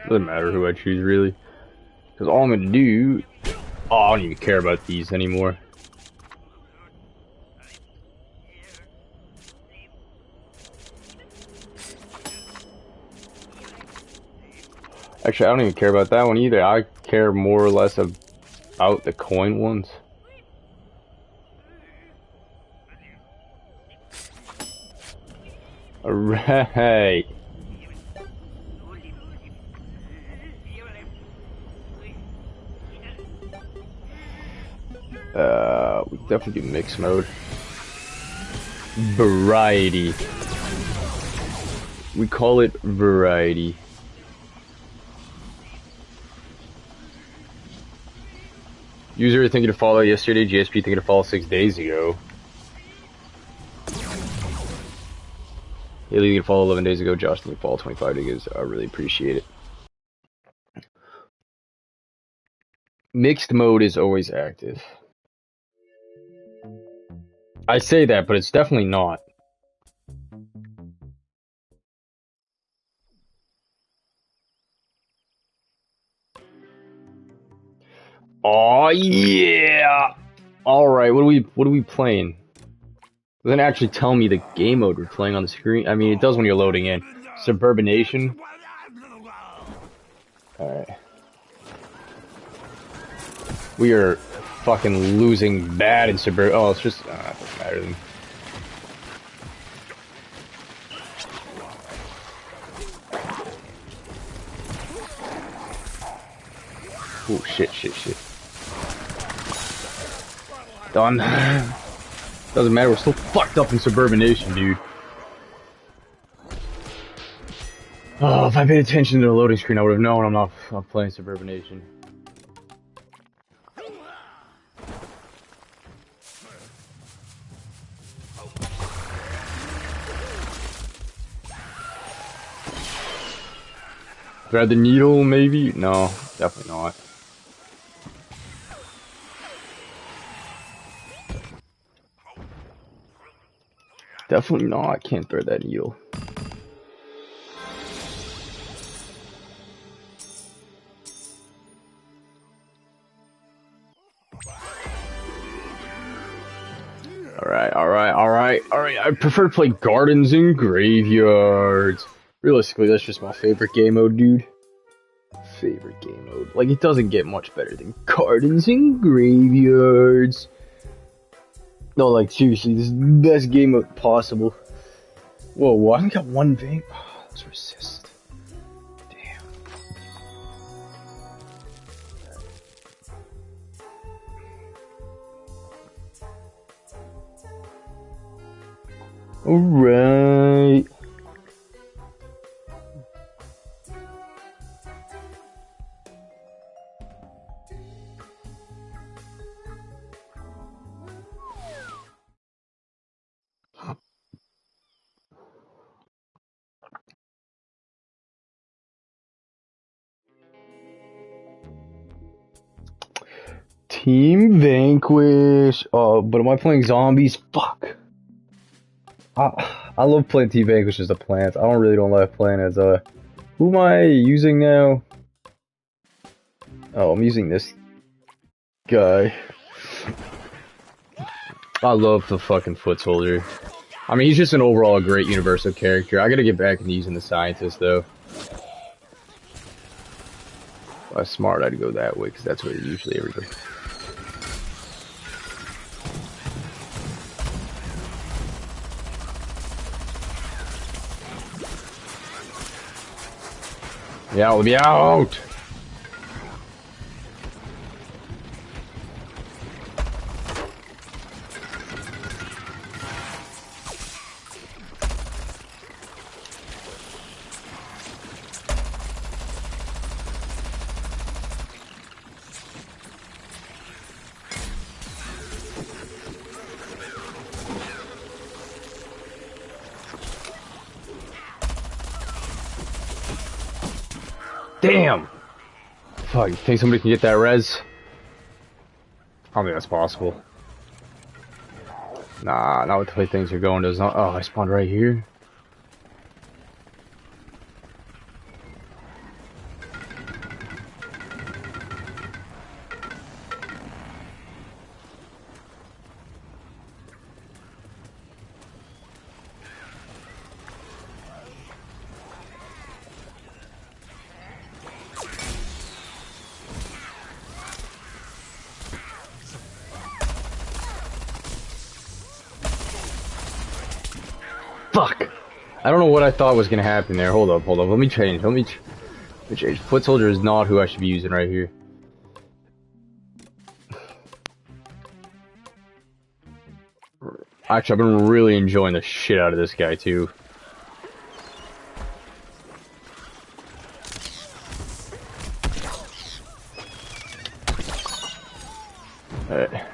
Doesn't matter who I choose, really. Because all I'm gonna do... Oh, I don't even care about these anymore. Actually, I don't even care about that one either. I care more or less about the coin ones. Alright. We definitely do mixed mode. Variety. We call it variety. User thinking to follow yesterday, GSP thinking to follow 6 days ago. Haley thinking to follow 11 days ago, Josh thinking to follow 25 days ago. I really appreciate it. Mixed mode is always active. I say that, but it's definitely not. Oh yeah! Alright, what are we playing? It doesn't actually tell me the game mode we're playing on the screen. I mean, it does when you're loading in. Suburbanation. Alright. We are fucking losing bad in Suburban. Oh, it's just... it doesn't matter then. Oh, shit. Done. Doesn't matter, we're still fucked up in Suburbanation, dude. Oh, if I paid attention to the loading screen, I would have known I'm not playing Suburbanation. Grab the needle, maybe? No, definitely not. Definitely not. Can't throw that needle. Alright. I prefer to play Gardens and Graveyards. Realistically, that's just my favorite game mode, dude. Favorite game mode. Like, it doesn't get much better than Gardens and Graveyards. No, like, seriously, this is the best game mode possible. Whoa, I only got one vein. Oh, let's resist. Damn. Alright. Team Vanquish. Oh, but am I playing zombies? Fuck. I love playing Team Vanquish as a plant. I don't like playing as a... Who am I using now? Oh, I'm using this guy. I love the fucking foot soldier. I mean, he's just an overall great universal character. I gotta get back into using the scientist, though. If I was smart, I'd go that way, because that's where usually everybody... Yeah, let me out! Damn! Fuck, you think somebody can get that res? I don't think that's possible. Nah, not with the way things are going. Does not. Oh, I spawned right here. I don't know what I thought was gonna happen there. Hold up. Let me change. Let me change. Foot soldier is not who I should be using right here. Actually, I've been really enjoying the shit out of this guy too. Alright.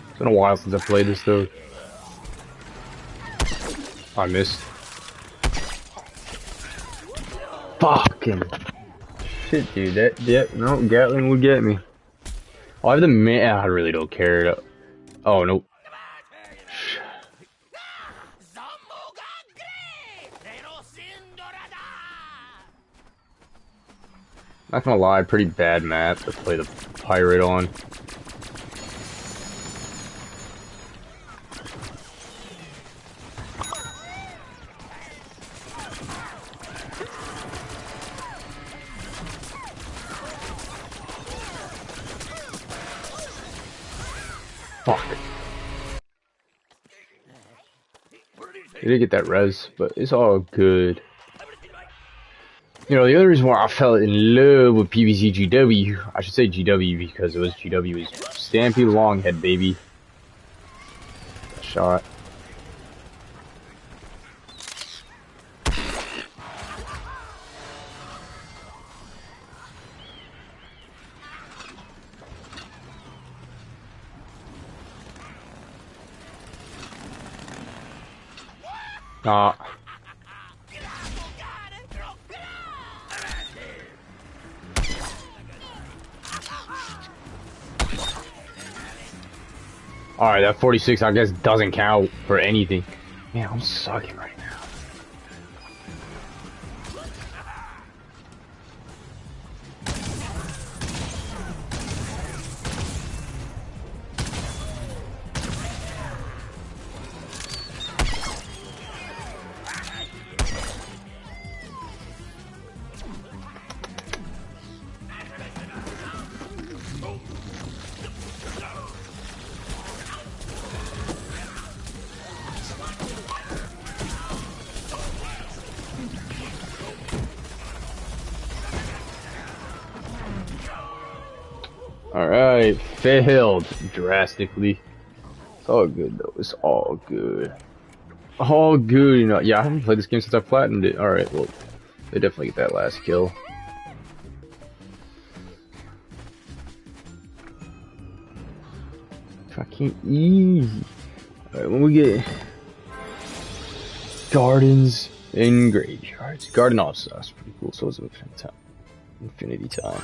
It's been a while since I played this though. I missed. Fucking shit, dude. No, Gatling would get me. Oh, I have the man. I really don't care. Oh, nope. Not gonna lie, pretty bad map to play the pirate on. Fuck. I didn't get that res, but it's all good. You know, the other reason why I fell in love with PVZGW, I should say GW because it was GW, was Stampy Longhead, baby. Shot. Alright, that 46 I guess doesn't count for anything. Man, I'm sucking right now. Alright, failed drastically. It's all good though, it's all good. All good, you know. Yeah, I haven't played this game since I platinumed it. Alright, well, they definitely get that last kill. Fucking easy. Alright, when we get gardens and graveyards. Garden also is pretty cool, so it's infinity time.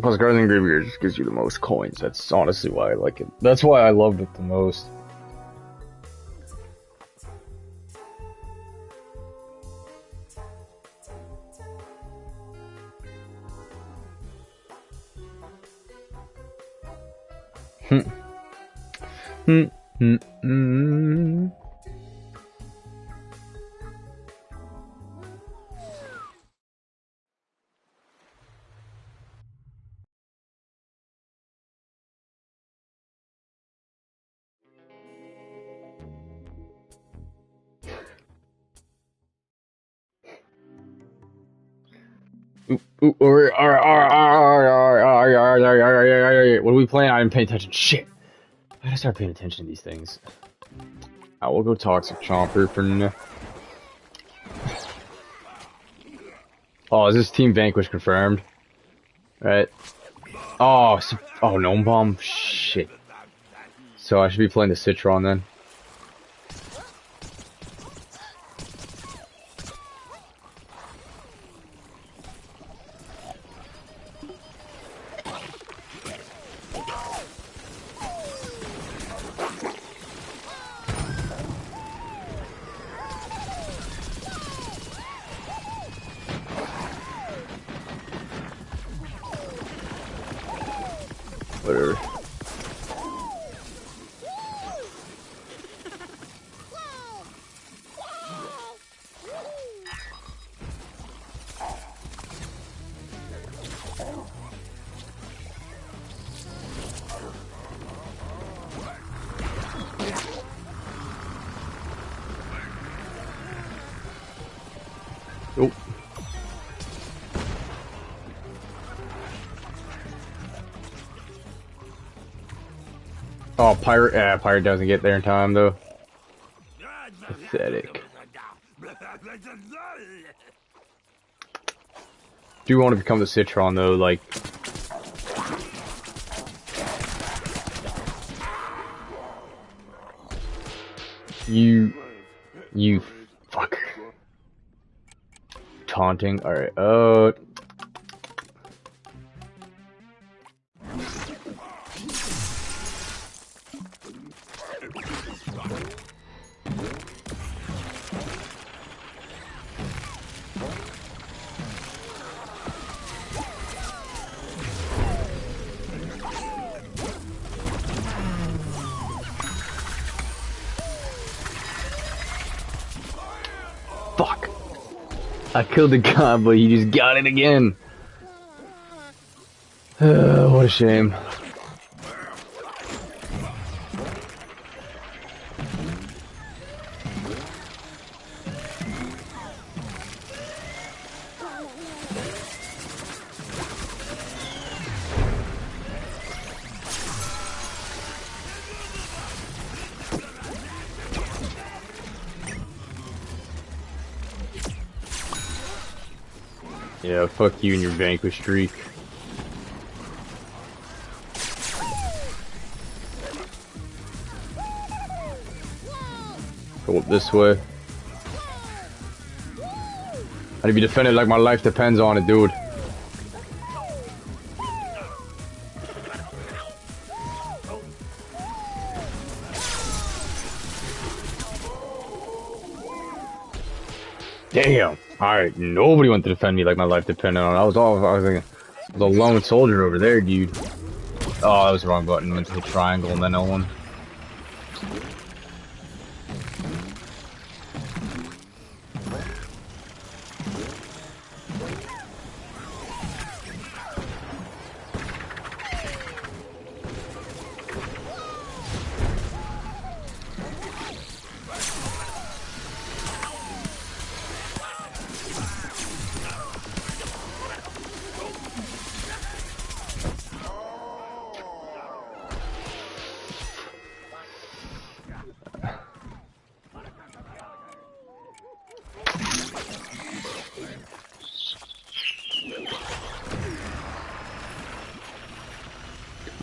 Plus, Garden and Graveyard just gives you the most coins. That's honestly why I like it. That's why I loved it the most. What are we playing? I didn't pay attention. Shit. I gotta start paying attention to these things. I will go Toxic Chomper for now. Oh, is this Team Vanquish confirmed? Right. Oh, Gnome Bomb. Shit. So I should be playing the Citron then. Whatever. Oh. Oh, pirate. Pirate doesn't get there in time though. Pathetic. Do you want to become the Citron though? Like, you fucker. Taunting. All right. Fuck. I killed the guy, but he just got it again. What a shame. Yeah, fuck you and your vanquish streak. Go up this way. I'd be defended like my life depends on it, dude. Damn. Alright, nobody went to defend me like my life depended on it. I was a lone soldier over there, dude. Oh, that was the wrong button. I meant to hit triangle and then L1.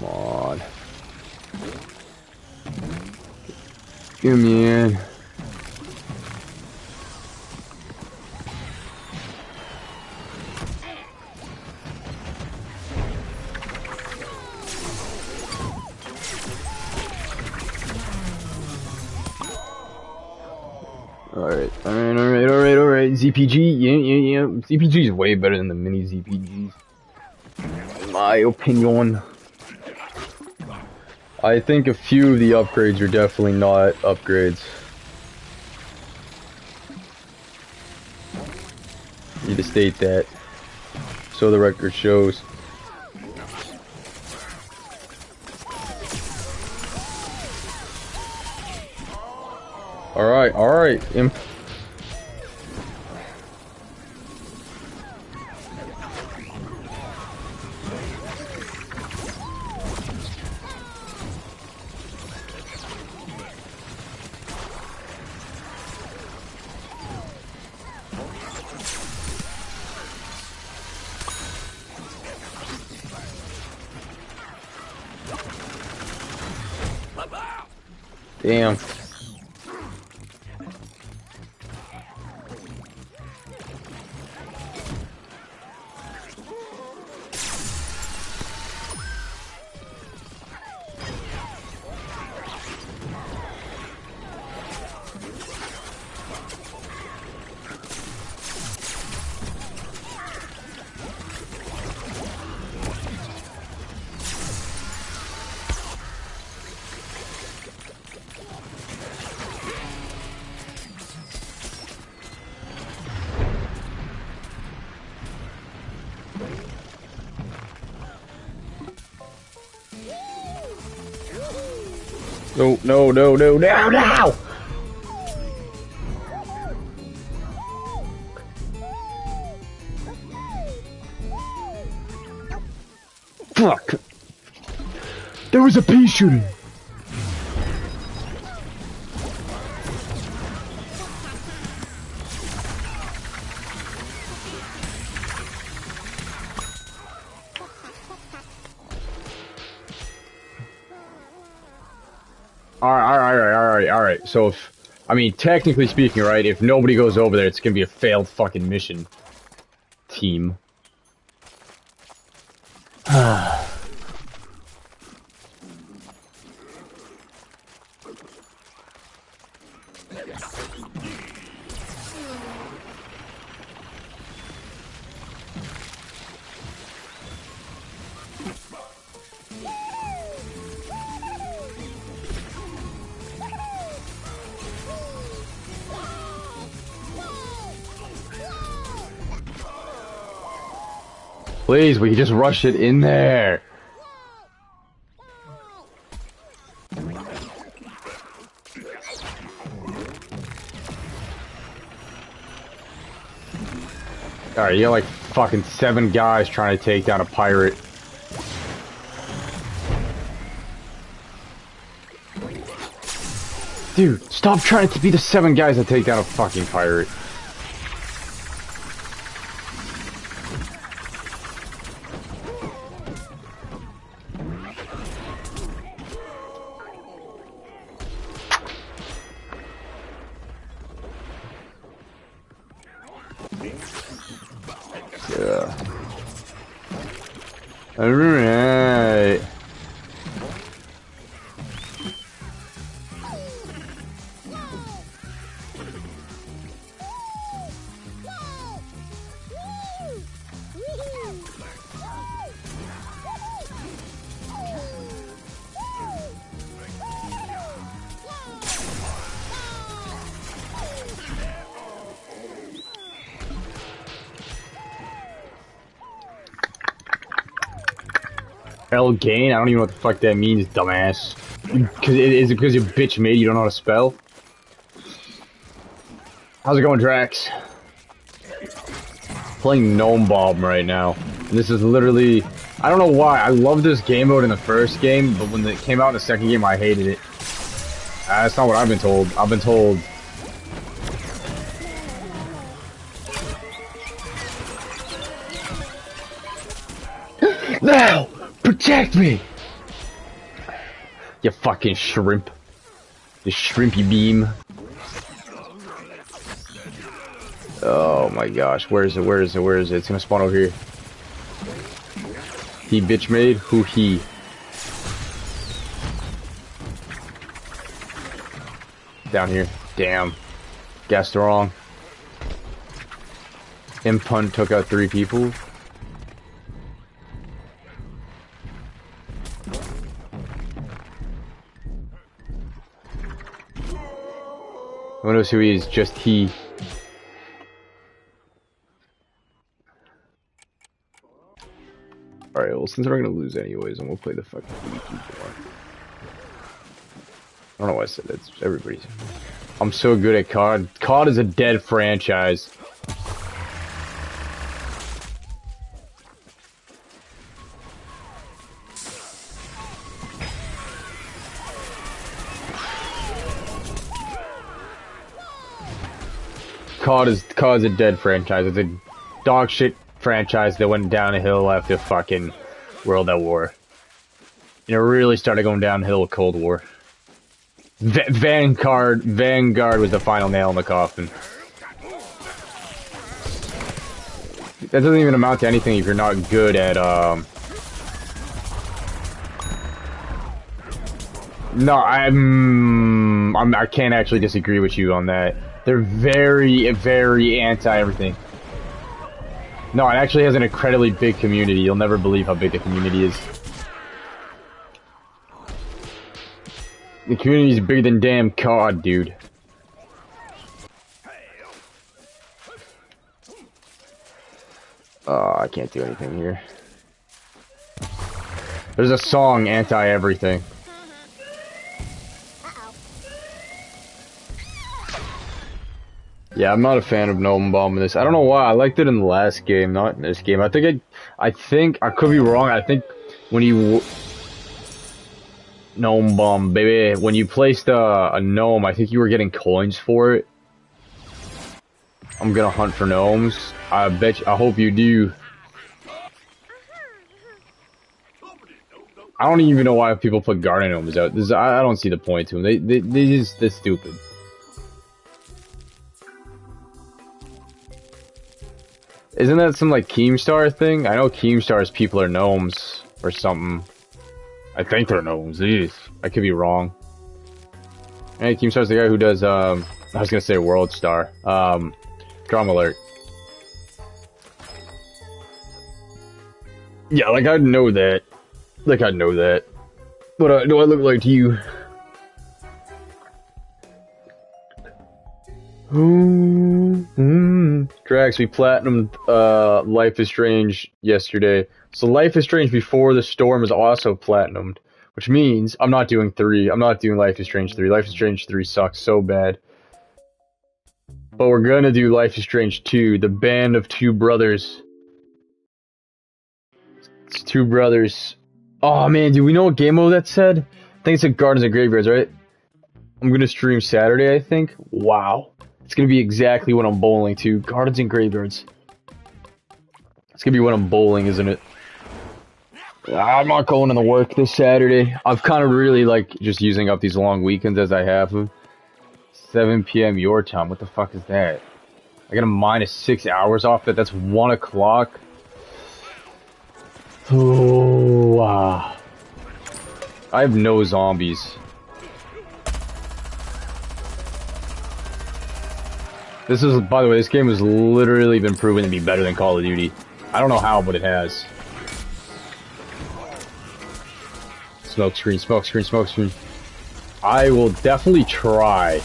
Come on. Give me in. Alright. ZPG, yeah. ZPG is way better than the mini ZPGs. In my opinion. I think a few of the upgrades are definitely not upgrades. Need to state that, so the record shows. Alright. Damn. No, no, no, no, no, no! Fuck! There was a pea shooting! Alright. So if, I mean, technically speaking, right, if nobody goes over there, it's gonna be a failed fucking mission. Team. Please, we can just rush it in there. Alright, you got like fucking 7 guys trying to take down a pirate. Dude, stop trying to be the 7 guys that take down a fucking pirate. Yeah. Alright. L gain? I don't even know what the fuck that means, dumbass. Is it because you bitch made you don't know how to spell? How's it going, Drax? Playing Gnome Bomb right now. And this is literally... I don't know why. I love this game mode in the first game, but when it came out in the second game, I hated it. That's not what I've been told. I've been told... Now! Protect me! You fucking shrimp. You shrimpy beam. Oh my gosh, where is it? It's gonna spawn over here. He bitch made? Who he? Down here. Damn. Guessed wrong. Impun took out 3 people. Who knows who he is? Just he. Alright, well, since we're gonna lose anyways, and we'll play the fucking EP.1. I don't know why I said that. It's everybody's. I'm so good at COD. COD is a dead franchise. COD is a dead franchise. It's a dog shit franchise that went downhill after fucking World at War. And it really started going downhill with Cold War. Vanguard was the final nail in the coffin. That doesn't even amount to anything if you're not good at No, I can't actually disagree with you on that. They're very, very anti-everything. No, it actually has an incredibly big community. You'll never believe how big the community is. The community is bigger than damn COD, dude. I can't do anything here. There's a song anti-everything. Yeah, I'm not a fan of Gnome Bomb in this. I don't know why. I liked it in the last game, not in this game. I think I could be wrong. I think when you Gnome Bomb, baby, when you placed a gnome, I think you were getting coins for it. I'm gonna hunt for gnomes. I bet you, I hope you do. I don't even know why people put garden gnomes out. I don't see the point to them. They're stupid. Isn't that some like Keemstar thing? I know Keemstar's people are gnomes or something. I think they're gnomes. Jeez. I could be wrong. Hey, Keemstar's the guy who does I was gonna say World Star. Drum alert. Yeah, like I'd know that. Like I'd know that. What do I look like to you? Drax, we platinumed Life is Strange yesterday. So Life is Strange Before the Storm is also platinumed, which means I'm not doing 3. I'm not doing Life is Strange 3. Life is Strange 3 sucks so bad. But we're gonna do Life is Strange 2, the Band of Two Brothers. It's two brothers. Oh man, do we know what game mode that said? I think it said Gardens and Graveyards, right? I'm gonna stream Saturday, I think. Wow. It's gonna be exactly what I'm bowling to. Gardens and Graveyards. It's gonna be what I'm bowling, isn't it? I'm not going to the work this Saturday. I've kind of really like just using up these long weekends as I have them. 7 p.m. your time. What the fuck is that? I got a minus 6 hours off it. That's 1 o'clock. Oh, wow. I have no zombies. This is, by the way, this game has literally been proven to be better than Call of Duty. I don't know how, but it has. Smoke screen, smoke screen, smoke screen. I will definitely try.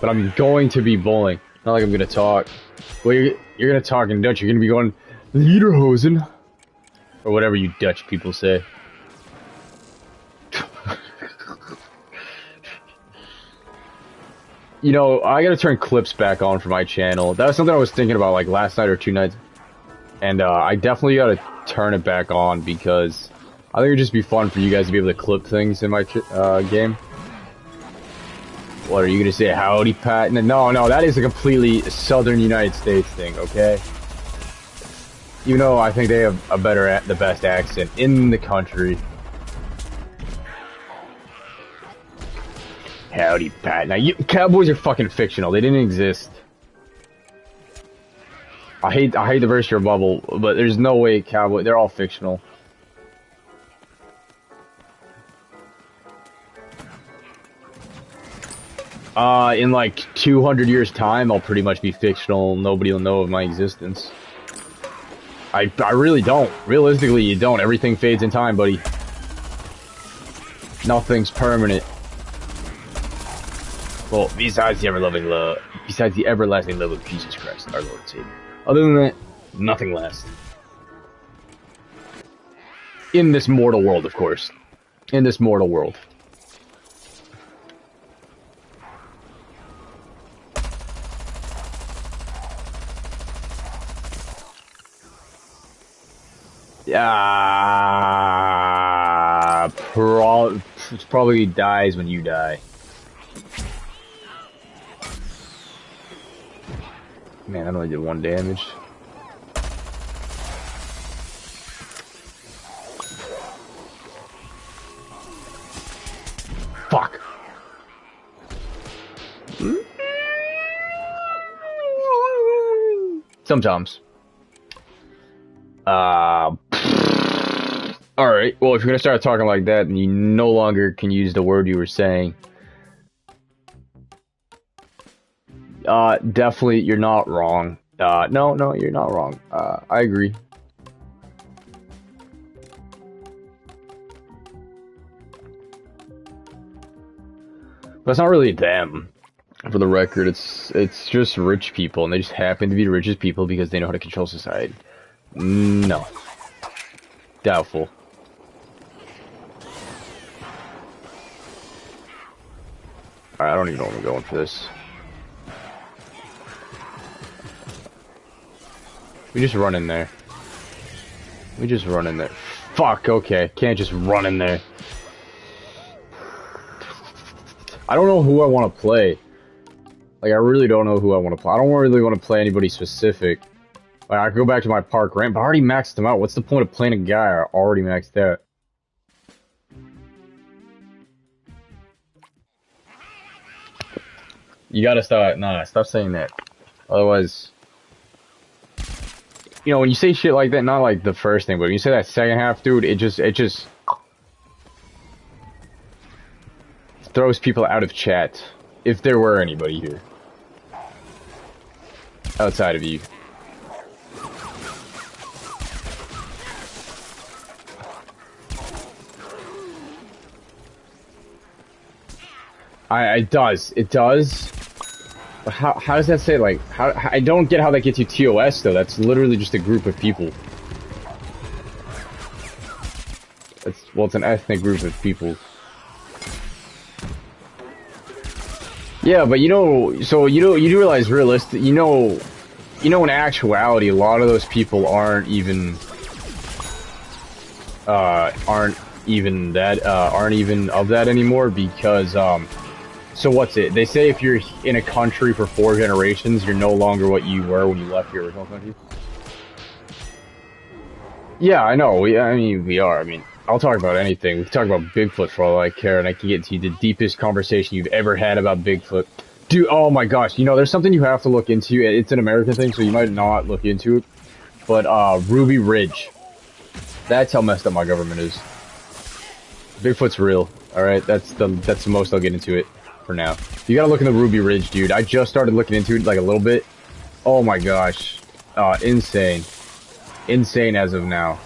But I'm going to be bowling. Not like I'm going to talk. Well, you're going to talk in Dutch. You're going to be going, Lederhosen. Or whatever you Dutch people say. You know, I gotta turn clips back on for my channel. That was something I was thinking about like last night or 2 nights. And I definitely gotta turn it back on because I think it'd just be fun for you guys to be able to clip things in my game. What, are you gonna say howdy, Pat? No, that is a completely southern United States thing, okay? You know, I think they have the best accent in the country. Howdy, Pat. Now, cowboys are fucking fictional. They didn't exist. I hate to burst your bubble, but there's no way cowboy. They're all fictional. In like 200 years' time, I'll pretty much be fictional. Nobody will know of my existence. I really don't. Realistically, you don't. Everything fades in time, buddy. Nothing's permanent. Well, besides the everlasting love of Jesus Christ, our Lord and Savior. Other than that, nothing lasts. In this mortal world, of course. In this mortal world. Yeah, it probably dies when you die. Man, I only did 1 damage. Fuck. Sometimes. Alright, well, if you're gonna start talking like that, then you no longer can use the word you were saying. Definitely, you're not wrong. No, you're not wrong. I agree. But it's not really them. For the record, it's just rich people, and they just happen to be the richest people because they know how to control society. No. Doubtful. Alright, I don't even know where I'm going for this. We just run in there. We just run in there. Fuck, okay. Can't just run in there. I don't know who I want to play. Like, I really don't know who I want to play. I don't really want to play anybody specific. Like, I could go back to my park ramp, but I already maxed them out. What's the point of playing a guy I already maxed out? You gotta stop. Nah, stop saying that. Otherwise, you know, when you say shit like that, not like the first thing, but when you say that second half, dude, it just throws people out of chat. If there were anybody here. Outside of you. It does. But how does that say, like, I don't get how that gets you TOS, though. That's literally just a group of people. Well, it's an ethnic group of people. Yeah, but you know, so you do realize realistic, you know, in actuality, a lot of those people aren't even of that anymore because, so what's it? They say if you're in a country for 4 generations, you're no longer what you were when you left your original country. Yeah, I know. We are. I mean, I'll talk about anything. We can talk about Bigfoot for all I care, and I can get to the deepest conversation you've ever had about Bigfoot. Dude, oh my gosh. You know, there's something you have to look into. It's an American thing, so you might not look into it. But, Ruby Ridge. That's how messed up my government is. Bigfoot's real, alright? That's the most I'll get into it for now. You gotta look in the Ruby Ridge, dude. I just started looking into it, like, a little bit. Oh my gosh. Insane. Insane as of now.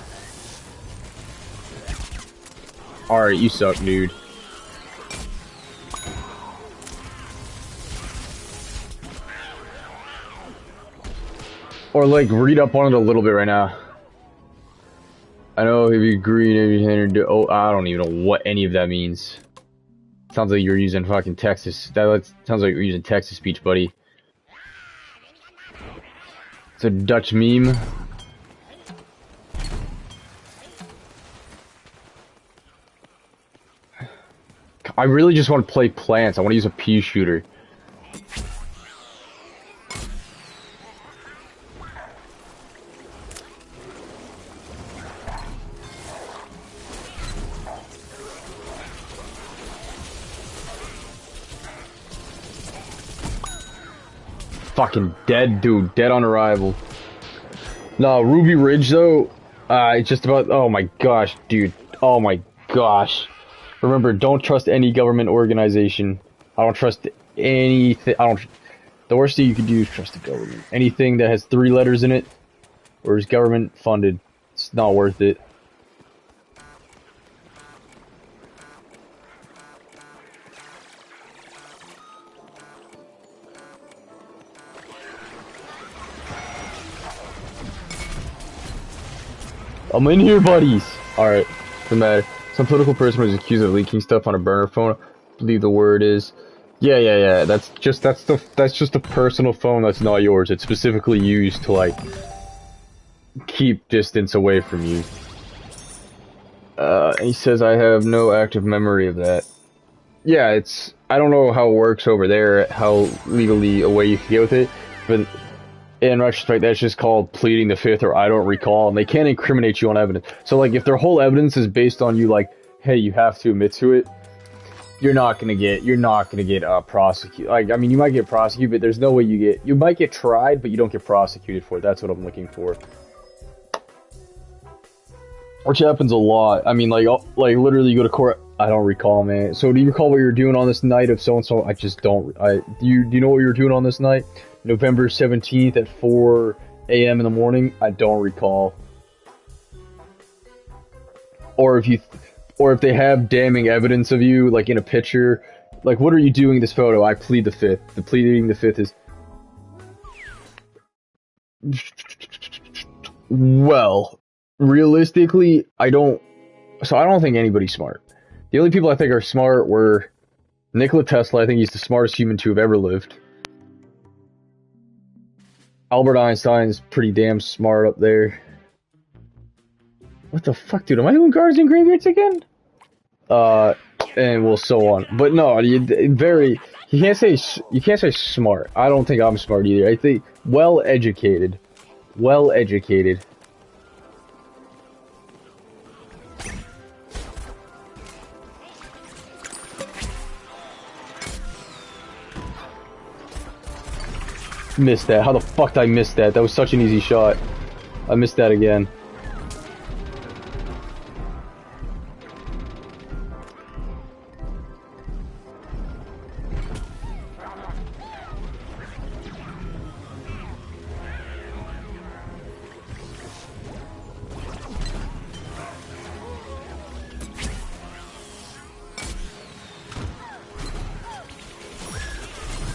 Alright, you suck, dude. Or, like, read up on it a little bit right now. I know if you agree and oh, I don't even know what any of that means. Sounds like you're using fucking Texas. Sounds like you're using Texas speech, buddy. It's a Dutch meme. I really just want to play plants. I want to use a pea shooter. Fucking dead, dude. Dead on arrival. No, Ruby Ridge, though, it's just about... Oh my gosh, dude. Oh my gosh. Remember, don't trust any government organization. I don't trust anything. The worst thing you could do is trust the government. Anything that has 3 letters in it, or is government funded, it's not worth it. I'm in here, buddies! Alright, doesn't matter. Some political person was accused of leaking stuff on a burner phone. I believe the word is... Yeah. That's just a personal phone that's not yours. It's specifically used to, like, keep distance away from you. He says I have no active memory of that. Yeah, I don't know how it works over there, how legally away you can get with it, but... In retrospect, that's just called pleading the fifth, or I don't recall, and they can't incriminate you on evidence. So, like, if their whole evidence is based on you, like, hey, you have to admit to it, you're not gonna get prosecuted. Like, I mean, you might get prosecuted, but there's no way you might get tried, but you don't get prosecuted for it. That's what I'm looking for. Which happens a lot. I mean, like literally you go to court. I don't recall, man. So, do you recall what you were doing on this night of so-and-so? I just don't. Do you know what you were doing on this night? November 17th at 4 a.m. in the morning? I don't recall. Or if they have damning evidence of you, like in a picture, like, what are you doing in this photo? I plead the fifth. The pleading the fifth is... Well, realistically, I don't think anybody's smart. The only people I think are smart were Nikola Tesla. I think he's the smartest human to have ever lived. Albert Einstein's pretty damn smart up there. What the fuck, dude? Am I doing Gardens and Graveyards again? And well, so on. But no, you can't say smart. I don't think I'm smart either. I think well educated. Well educated. Missed that. How the fuck did I miss that? That was such an easy shot. I missed that again.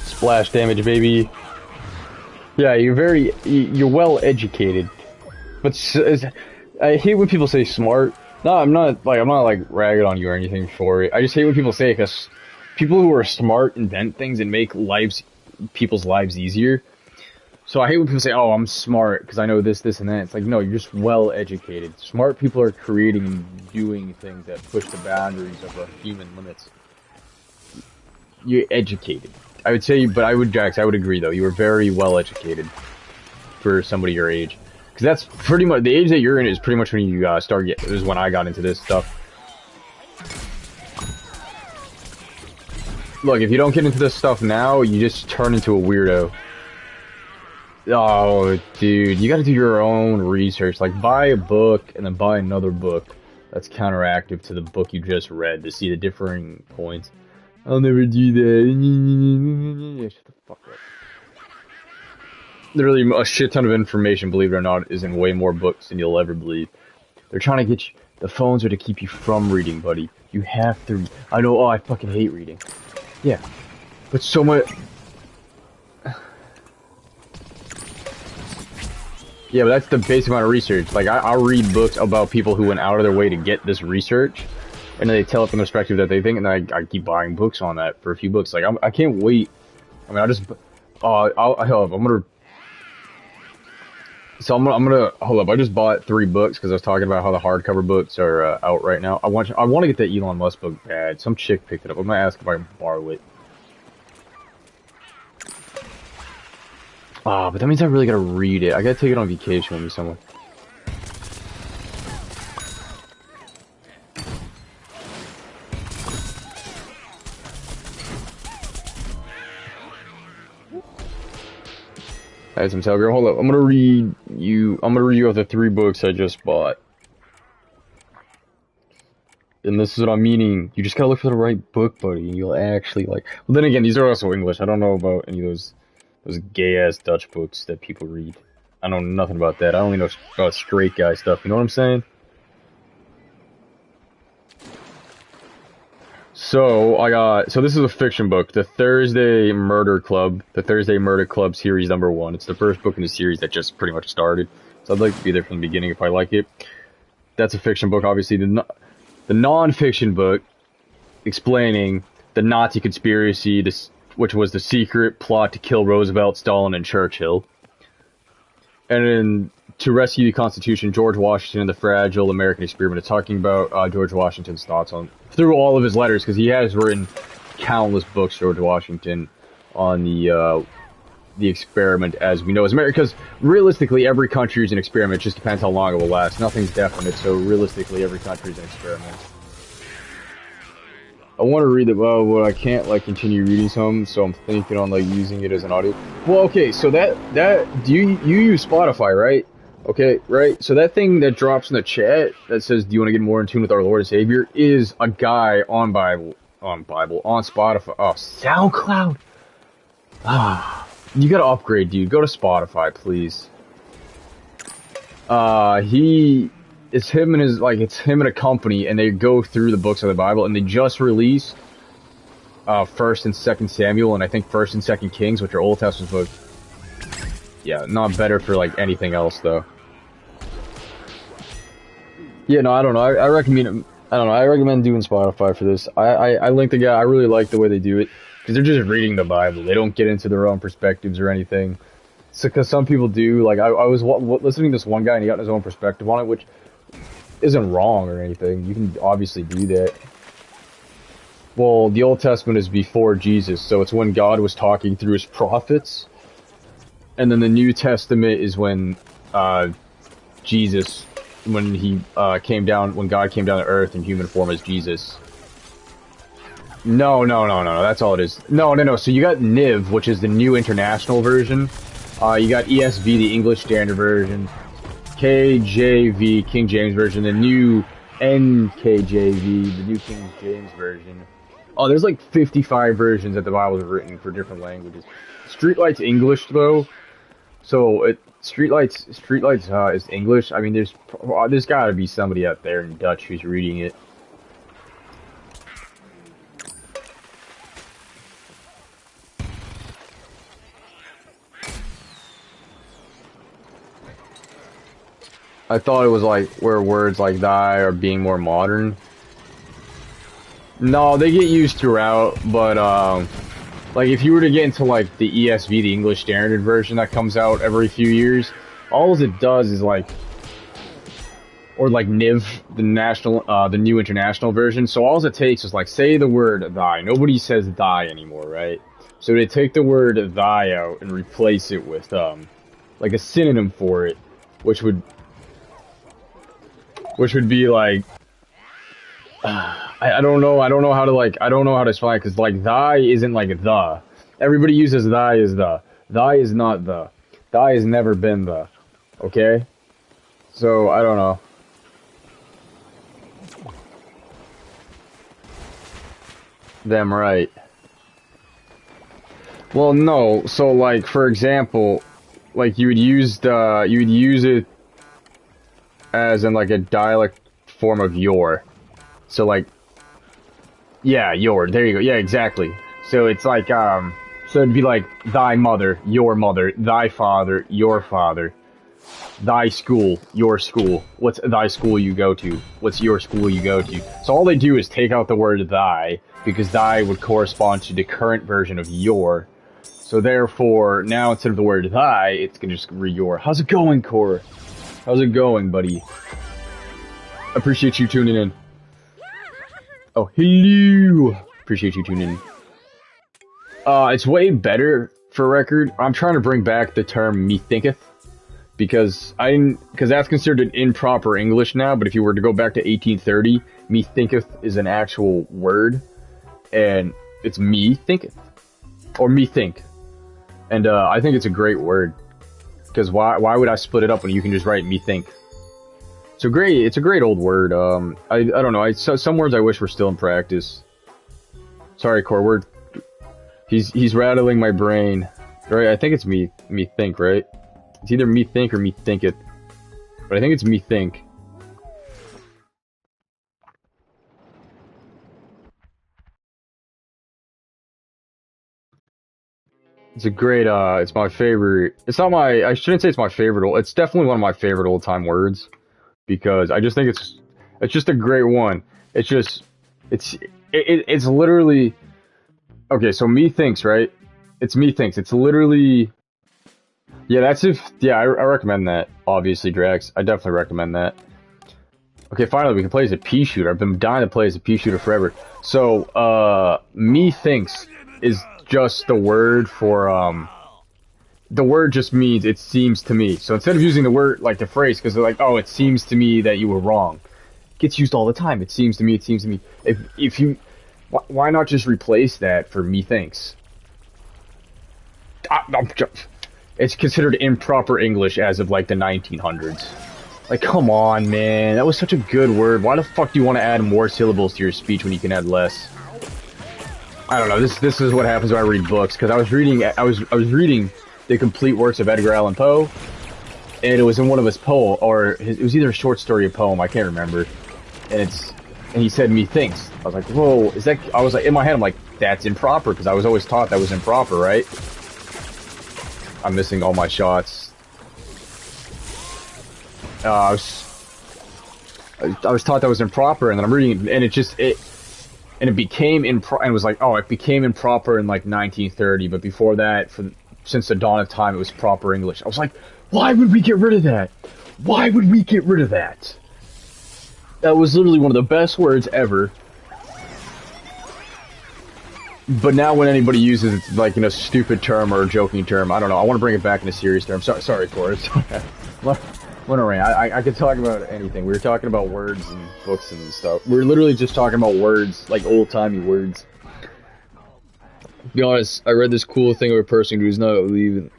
Splash damage, baby. Yeah, you're well educated, but I hate when people say smart. No, I'm not like ragging on you or anything for it. I just hate when people say it, because people who are smart invent things and make people's lives easier. So I hate when people say, "Oh, I'm smart because I know this, this, and that." It's like, no, you're just well educated. Smart people are creating and doing things that push the boundaries of the human limits. You're educated. I would say, but Jax, I would agree though. You were very well educated for somebody your age, because that's pretty much the age that you're in is pretty much when you is when I got into this stuff. Look, if you don't get into this stuff now, you just turn into a weirdo. Oh, dude, you got to do your own research. Like, buy a book and then buy another book that's counteractive to the book you just read to see the differing points. I'll never do that. Shut the fuck up. Literally, a shit ton of information, believe it or not, is in way more books than you'll ever believe. They're trying to get you. The phones are to keep you from reading, buddy. You have to. I know, oh, I fucking hate reading. Yeah. But so much. Yeah, but that's the basic amount of research. Like, I'll read books about people who went out of their way to get this research. And then they tell it from the perspective that they think, and then I keep buying books on that for a few books. Like, I can't wait. I mean, I'm gonna hold up. I just bought 3 books because I was talking about how the hardcover books are out right now. I want to get that Elon Musk book bad. Some chick picked it up. I'm gonna ask if I can borrow it. But that means I really gotta read it. I gotta take it on vacation with me somewhere. I had some Telegram. Hold up. I'm gonna read you of the 3 books I just bought. And this is what I'm meaning. You just gotta look for the right book, buddy, and you'll actually like. Well, then again, these are also English. I don't know about any of those gay ass Dutch books that people read. I know nothing about that. I only know about straight guy stuff. You know what I'm saying? So this is a fiction book, The Thursday Murder Club series #1. It's the first book in the series that just pretty much started. So I'd like to be there from the beginning if I like it. That's a fiction book, obviously. The non-fiction book explaining the Nazi conspiracy, which was the secret plot to kill Roosevelt, Stalin, and Churchill. And then To Rescue the Constitution, George Washington and the Fragile American Experiment. It's talking about George Washington's thoughts on, through all of his letters, because he has written countless books, George Washington, on the experiment as we know as America. Because realistically, every country is an experiment. It just depends how long it will last. Nothing's definite, so realistically, every country is an experiment. I want to read it, but I can't like continue reading some, so I'm thinking on like using it as an audio. Well, okay, so that do you use Spotify, right? Okay, right. So that thing that drops in the chat that says, "Do you want to get more in tune with our Lord and Savior?" is a guy on Spotify. Oh, SoundCloud. You gotta upgrade, dude. Go to Spotify, please. It's him and a company, and they go through the books of the Bible, and they just released 1st and 2nd Samuel, and I think 1st and 2nd Kings, which are Old Testament books. Yeah, not better for like anything else though. Yeah, no, I don't know. I recommend doing Spotify for this. I link the guy. I really like the way they do it because they're just reading the Bible. They don't get into their own perspectives or anything. So, because some people do, like, I was listening to this one guy and he got his own perspective on it, which isn't wrong or anything. You can obviously do that. Well, the Old Testament is before Jesus, so it's when God was talking through his prophets. And then the New Testament is when Jesus, when he came down, when God came down to earth in human form as Jesus. No, that's all it is. No. So you got NIV, which is the New International Version. You got ESV, the English Standard Version. KJV, King James Version. The new NKJV, the New King James Version. Oh, there's like 55 versions that the Bible is written for different languages. Streetlight's English, though. So, Streetlights is English. I mean, there's gotta be somebody out there in Dutch who's reading it. I thought it was like where words like thy are being more modern. No, they get used throughout, but like if you were to get into like the ESV, the English Standard Version that comes out every few years, all it does is like, or like NIV, the New International Version. So all it takes is like say the word thy. Nobody says thy anymore, right? So they take the word thy out and replace it with like a synonym for it, which would be like, I don't know how to explain it, because like thy isn't like the. Everybody uses thy as the. Thy is not the. Thy has never been the. Okay? So, I don't know. Them right. Well, no. So, like, for example, like you would use it as in like a dialect form of your. So like, yeah, your, there you go. Yeah, exactly. So it's like, so it'd be like thy mother, thy father, your father, thy school, your school. What's thy school you go to? What's your school you go to? So all they do is take out the word thy, because thy would correspond to the current version of your. So therefore, now instead of the word thy, it's gonna just read your. How's it going, Core? How's it going, buddy? Appreciate you tuning in. Oh, hello! Appreciate you tuning in. It's way better, for record. I'm trying to bring back the term methinketh, because that's considered improper English now, but if you were to go back to 1830, methinketh is an actual word, and it's me thinketh, or me think. And I think it's a great word, because why would I split it up when you can just write me think? It's a great old word. I don't know. Some words I wish were still in practice. Sorry, Core. He's rattling my brain. Right? I think it's me think, right? It's either me think or me think it. But I think it's me think. It's a great, it's my favorite. It's not my, I shouldn't say it's my favorite. It's definitely one of my favorite old time words, because I just think it's just a great one. It's just, it's literally, okay, so me thinks, right? It's me thinks. It's literally, yeah, I recommend that, obviously, Drax. I definitely recommend that. Okay, finally, we can play as a pea shooter. I've been dying to play as a pea shooter forever. So, me thinks is just the word for, the word just means it seems to me. So instead of using the word, like the phrase, because they're like, oh, it seems to me that you were wrong. It gets used all the time. It seems to me, it seems to me. If you, why not just replace that for me thinks? It's considered improper English as of like the 1900s. Like, come on, man. That was such a good word. Why the fuck do you want to add more syllables to your speech when you can add less? I don't know. This is what happens when I read books, because I was reading the complete works of Edgar Allan Poe, and it was in one of his poems, or it was either a short story or poem, I can't remember. And he said methinks. I was like, whoa, is that? I was like, in my head, I'm like, that's improper, because I was always taught that was improper, right? I'm missing all my shots. I was taught that was improper, and then I'm reading it, and it became and it was like, oh, it became improper in like 1930, but before that, since the dawn of time, it was proper English. I was like, why would we get rid of that? Why would we get rid of that? That was literally one of the best words ever. But now when anybody uses it like in a stupid term or a joking term, I don't know. I want to bring it back in a serious term. Sorry, Forrest. I could talk about anything. We were talking about words and books and stuff. We were literally just talking about words, like old-timey words. To be honest, I read this cool thing of a person who's not believing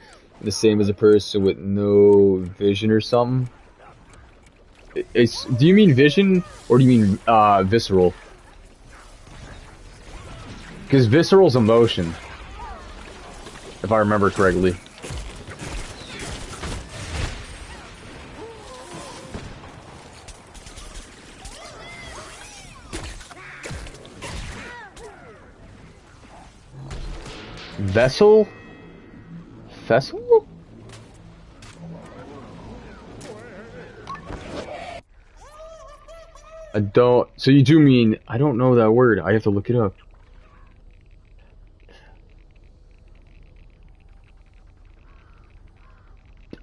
the same as a person with no vision or something. Do you mean vision or do you mean visceral? Because visceral's emotion, if I remember correctly. Vessel? Vessel? I don't... So you do mean... I don't know that word. I have to look it up.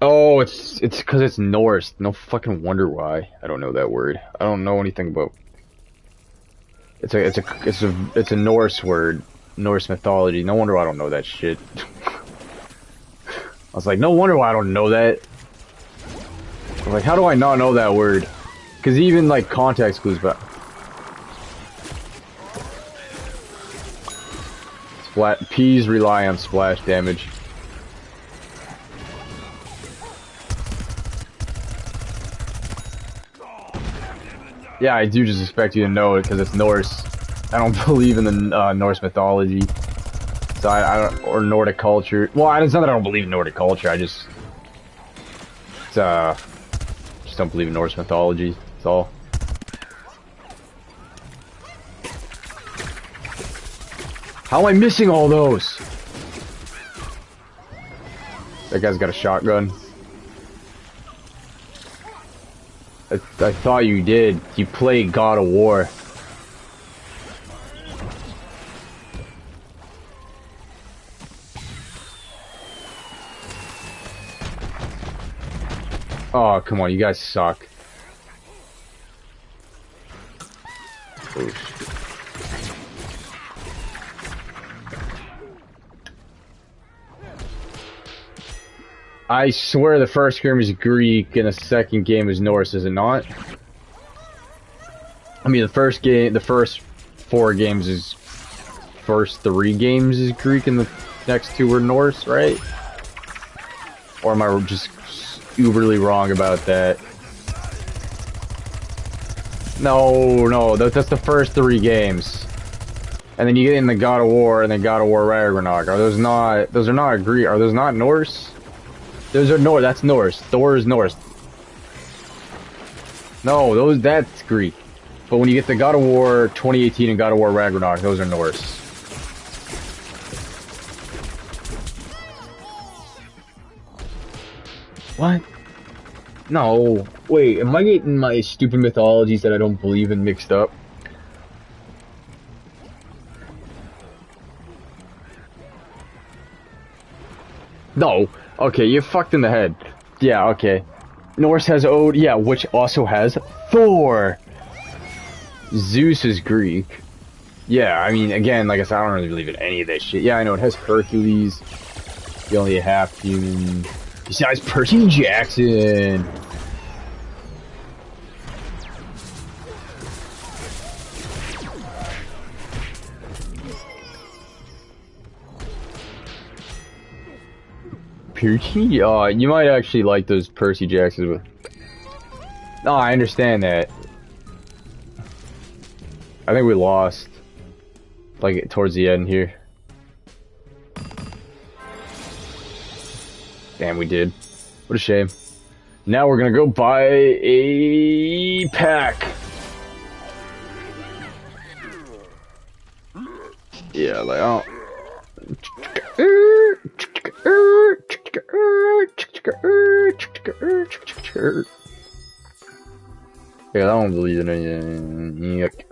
Oh, it's because it's Norse. No fucking wonder why I don't know that word. I don't know anything about... It's a Norse word. Norse mythology. No wonder why I don't know that shit. I was like, no wonder why I don't know that. I was like, how do I not know that word? Because even, like, context clues, but... Peas rely on splash damage. Yeah, I do just expect you to know it because it's Norse. I don't believe in the Norse mythology. So I don't, or Nordic culture. Well, it's not that I don't believe in Nordic culture. I just don't believe in Norse mythology. That's all. How am I missing all those? That guy's got a shotgun. I thought you did. You played God of War. Oh, come on, you guys suck. Oh, shit. I swear the first game is Greek and the second game is Norse, is it not? I mean, the first 4 games is... First 3 games is Greek and the next 2 were Norse, right? Or am I just uberly wrong about that? No, that's the first 3 games. And then you get in the God of War and then God of War Ragnarok. Are those not Greek? Are those not Norse? Those are Norse. That's Norse. Thor is Norse. No, that's Greek. But when you get the God of War 2018 and God of War Ragnarok, those are Norse. What? No. Wait, am I getting my stupid mythologies that I don't believe in mixed up? No. Okay, you're fucked in the head. Yeah, okay. Norse has Odin, yeah, which also has Thor. Zeus is Greek. Yeah, I mean, again, like I said, I don't really believe in any of that shit. Yeah, I know, it has Hercules. The only half human. Besides Percy Jackson. Percy? You might actually like those Percy Jacksons, but... No, I understand that. I think we lost. Like, towards the end here. Damn, we did. What a shame. Now we're gonna go buy a pack. Yeah, like, oh. Yeah, I don't believe in anything. Yuck.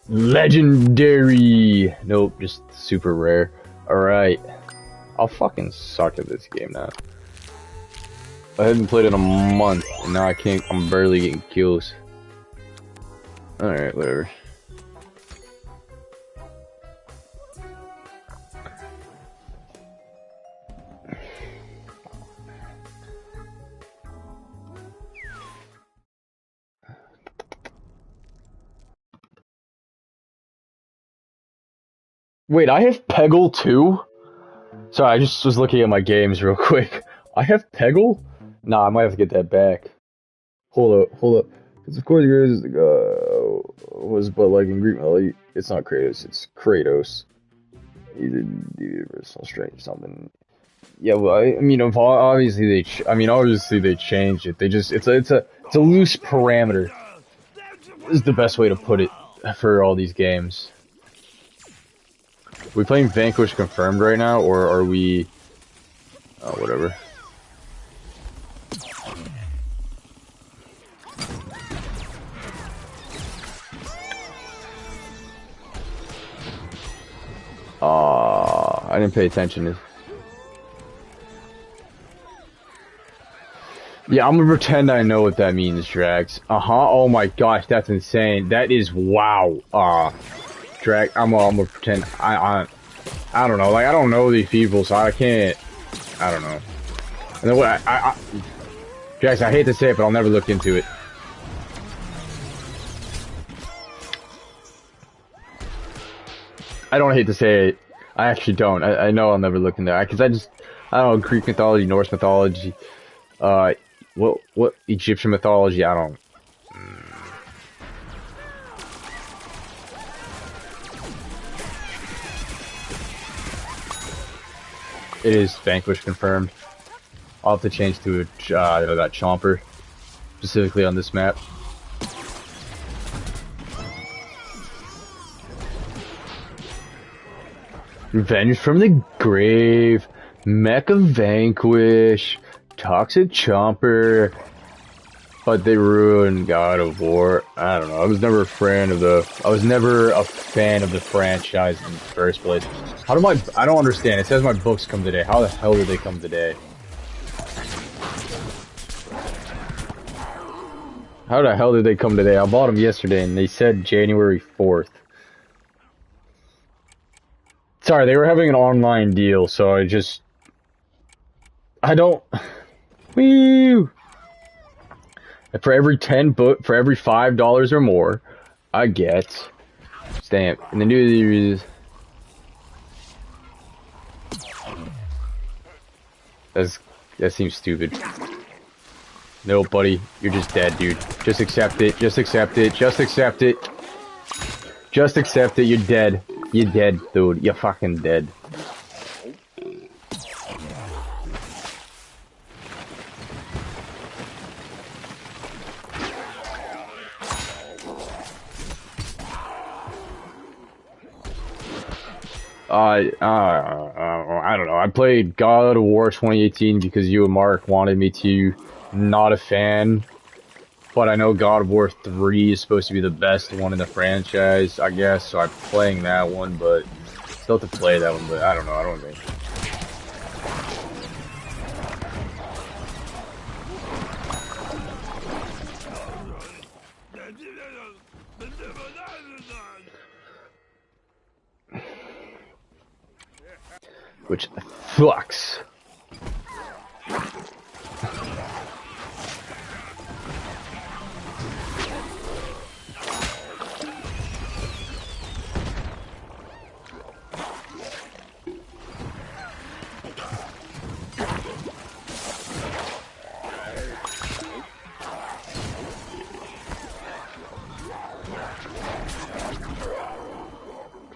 Legendary. Nope, just super rare. Alright. I'll fucking suck at this game now. I haven't played in a month, and now I'm barely getting kills. Alright, whatever. Wait, I have Peggle too? Sorry, I just was looking at my games real quick. I have Peggle? Nah, I might have to get that back. Hold up. Because of course was but like in Greek melody, it's not Kratos, it's Kratos. Either universal strength or something. Yeah, well, I mean, obviously they changed it. It's a loose parameter. Is the best way to put it for all these games. Are we playing Vanquish Confirmed right now, or are we... Oh, whatever. I didn't pay attention. Yeah, I'm gonna pretend I know what that means, Drax. Oh my gosh, that's insane. That is wow. Drax, I'm gonna pretend I don't know. Like, I don't know these people, so I can't. I don't know. And then what? Drax, I hate to say it, but I'll never look into it. I don't hate to say it. I actually don't. I know I'll never look into that because I don't know, Greek mythology, Norse mythology, what Egyptian mythology. I don't. It is Vanquish Confirmed. I'll have to change to that Chomper, specifically on this map. Revenge from the Grave, Mecha Vanquish, Toxic Chomper, but they ruined God of War. I don't know. I was never a fan of the franchise in the first place. I don't understand. It says my books come today. How the hell did they come today? How the hell did they come today? I bought them yesterday and they said January 4th. Sorry, they were having an online deal, so Woo! For every for every $5 or more, I get stamp. And the new that seems stupid. No, buddy, you're just dead, dude. Just accept it. Just accept it. Just accept it. Just accept it. You're dead. You're dead, dude. You're fucking dead. I don't know. I played God of War 2018 because you and Mark wanted me to. Not a fan. But I know God of War 3 is supposed to be the best one in the franchise, I guess, so I'm playing that one, but still have to play that one, but I don't know, I don't think. Which sucks.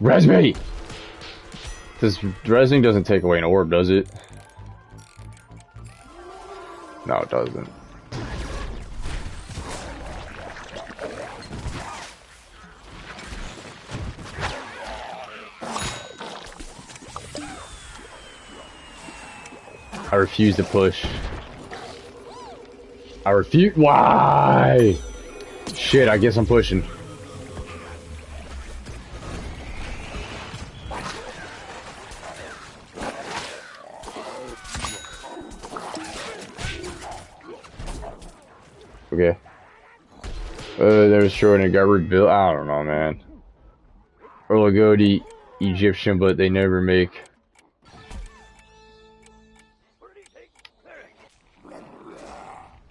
Resme! This resing doesn't take away an orb, does it? No, it doesn't. I refuse to push. I refuse. Why? Shit, I guess I'm pushing. Okay. They were short and it got rebuilt. I don't know, man. Or they'll go to Egyptian, but they never make.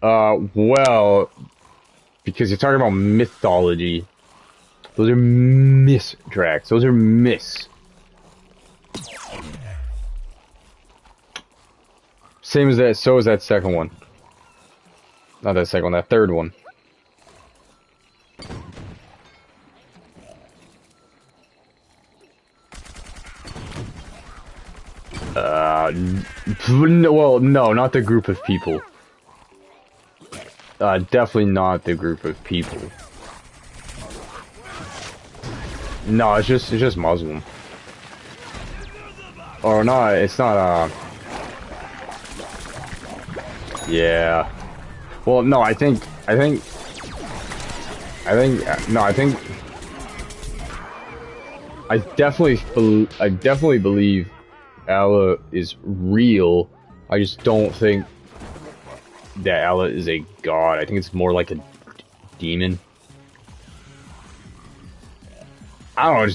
Well, because you're talking about mythology. Those are myths, Drax. Those are myths. Same as that, so is that second one. Not that second one, that third one. Well, no, not the group of people. Definitely not the group of people. No, it's just Muslim. Or not, it's not, yeah. Well, no, I think, I definitely believe Allah is real. I just don't think that Allah is a god. I think it's more like a demon. I don't know,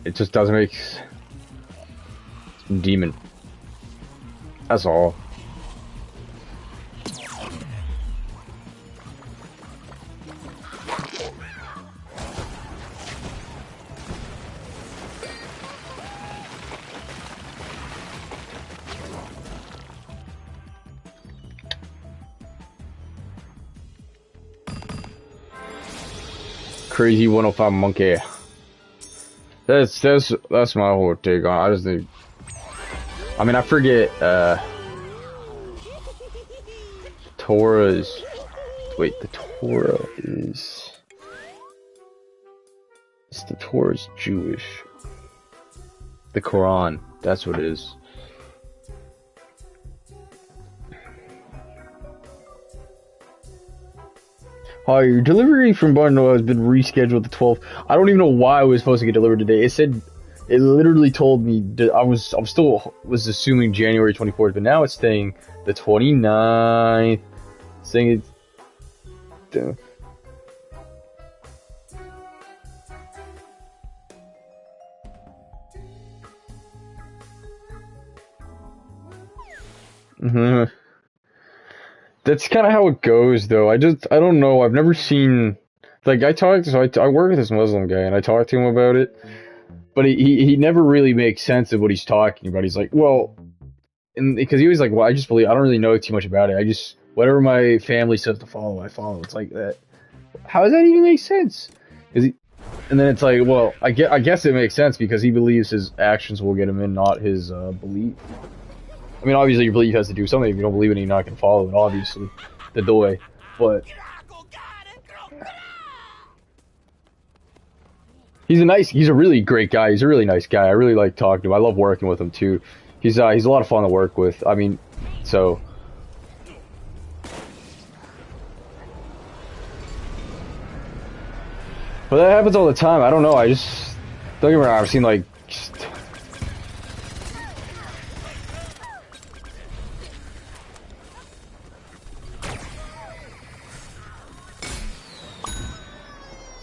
it just doesn't make demon. That's all. Crazy 105 monkey. That's my whole take on it. I just think, I mean, I forget Torah's, wait, the Torah is, the Torah's Jewish. The Quran, that's what it is. Hi, your delivery from Barno has been rescheduled to 12. I don't even know why it was supposed to get delivered today. It said, it literally told me that I'm still assuming January 24th, but now it's saying the 29th. It's saying it's. That's kind of how it goes, though. I don't know. I've never seen, like, I work with this Muslim guy, and I talked to him about it, but he never really makes sense of what he's talking about. He's like, well, and because he was like, well, I don't really know too much about it. Whatever my family says to follow, I follow. It's like that. How does that even make sense? And then it's like, well, I guess it makes sense because he believes his actions will get him in, not his belief. I mean, obviously your belief has to do something. If you don't believe in it, you're not going to follow it, obviously. The doy. But he's a really great guy. He's a really nice guy. I really like talking to him. I love working with him, too. He's a lot of fun to work with. I mean, so. But that happens all the time. I don't know. Don't get me wrong. I've seen, like,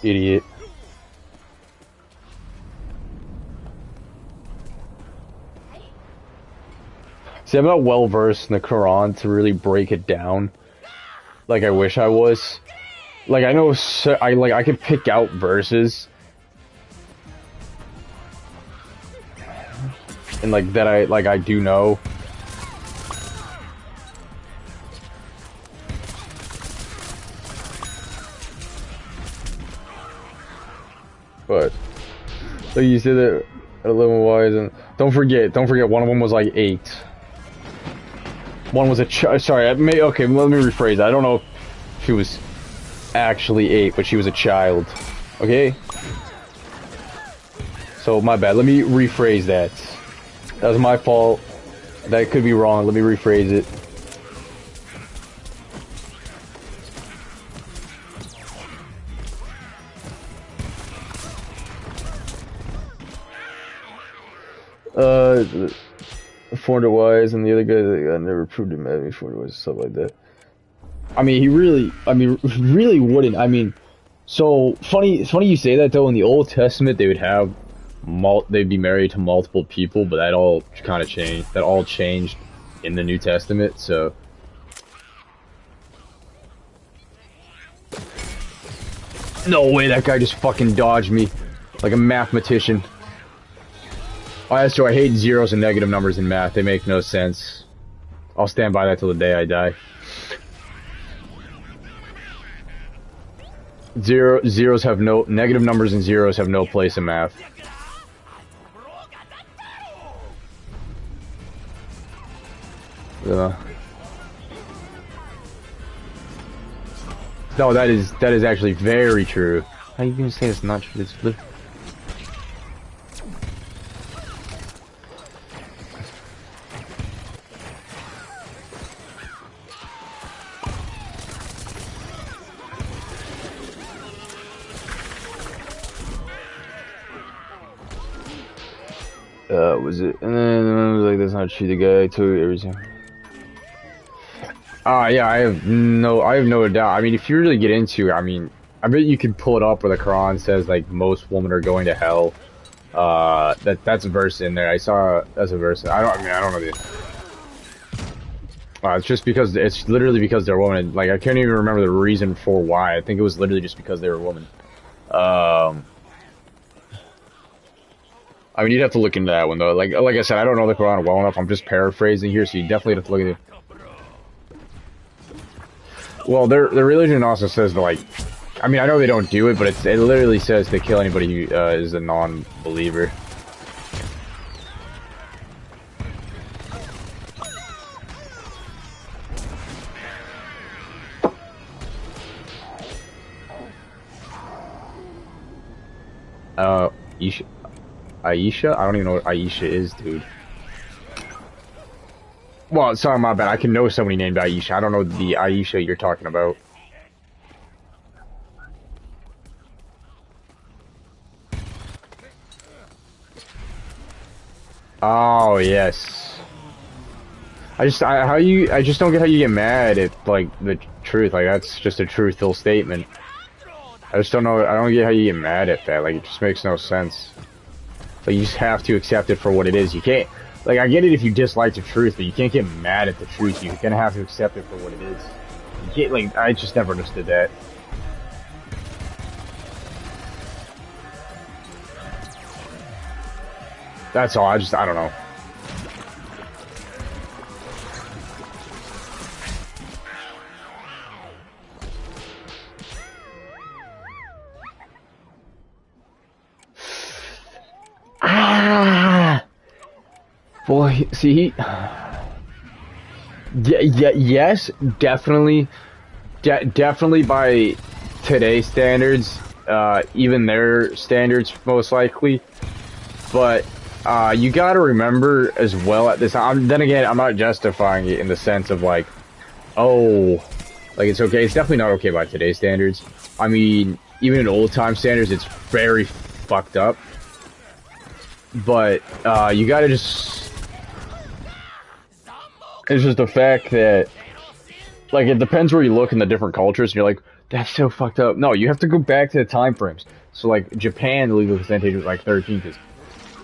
idiot. See, I'm not well versed in the Quran to really break it down like I wish I was. Like, I know, I can pick out verses and like that I do know. But so you said that 11 wise, and don't forget, one of them was like 8. One was a sorry, okay, let me rephrase that. I don't know if she was actually 8, but she was a child. Okay? So my bad. Let me rephrase that. That was my fault. That could be wrong. Let me rephrase it. The 400 wise and the other guy that never proved him at me 400 wise, stuff like that. I mean, he really, I mean, really wouldn't. I mean, so funny. It's funny you say that though. In the Old Testament, they would have they'd be married to multiple people, but that all kind of changed. That all changed in the New Testament. So, no way, that guy just fucking dodged me like a mathematician. Oh, that's true. I hate zeros and negative numbers in math. They make no sense. I'll stand by that till the day I die. Zeros have no negative numbers, and zeros have no place in math. No, that is actually very true. How are you gonna say it's not true? It's was it? And then I was like, that's not true. The guy told everything. Yeah, I have no doubt. I mean, if you really get into it, I mean, I bet you could pull it up where the Quran says like most women are going to hell. That's a verse in there. I saw that's a verse. I don't know the. It's just because it's literally because they're women. Like I can't even remember the reason for why. I think it was literally just because they were women. I mean, you'd have to look into that one though. Like I said, I don't know the Quran well enough. I'm just paraphrasing here, so you definitely have to look at it. Well, their religion also says that, like, I mean, I know they don't do it, but it literally says to kill anybody who is a non-believer. Aisha? I don't even know what Aisha is, dude. Well, sorry, my bad. I can know somebody named Aisha. I don't know the Aisha you're talking about. Oh, yes. I just don't get how you get mad at, like, the truth. Like, that's just a truthful statement. I just don't know. I don't get how you get mad at that. Like, it just makes no sense. Like, you just have to accept it for what it is. You can't. Like, I get it if you dislike the truth, but you can't get mad at the truth. You're gonna have to accept it for what it is. You can't, like, I just never understood that. That's all. I don't know. Boy, see, yes, definitely, definitely by today's standards, even their standards most likely, but you gotta remember as well at this time, then again, I'm not justifying it in the sense of like, oh, like it's okay, it's definitely not okay by today's standards. I mean, even in old time standards, it's very fucked up, but you gotta just, it's just the fact that, like, it depends where you look in the different cultures, and you're like, that's so fucked up. No, you have to go back to the time frames. So, like, Japan, the legal consent age was like 13, because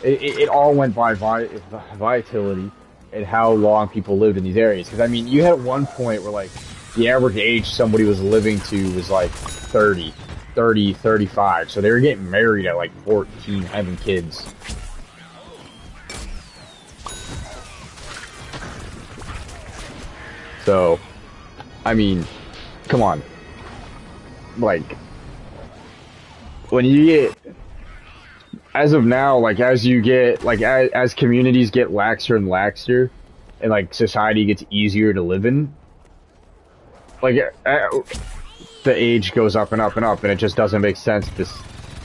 it all went by vitality and how long people lived in these areas. Because, I mean, you had one point where, like, the average age somebody was living to was, like, 30, 35. So they were getting married at, like, 14, having kids. So, I mean, come on. Like, when you get, as of now, like, as you get, like, as communities get laxer and laxer, and, like, society gets easier to live in, like, the age goes up and up and up, and it just doesn't make sense to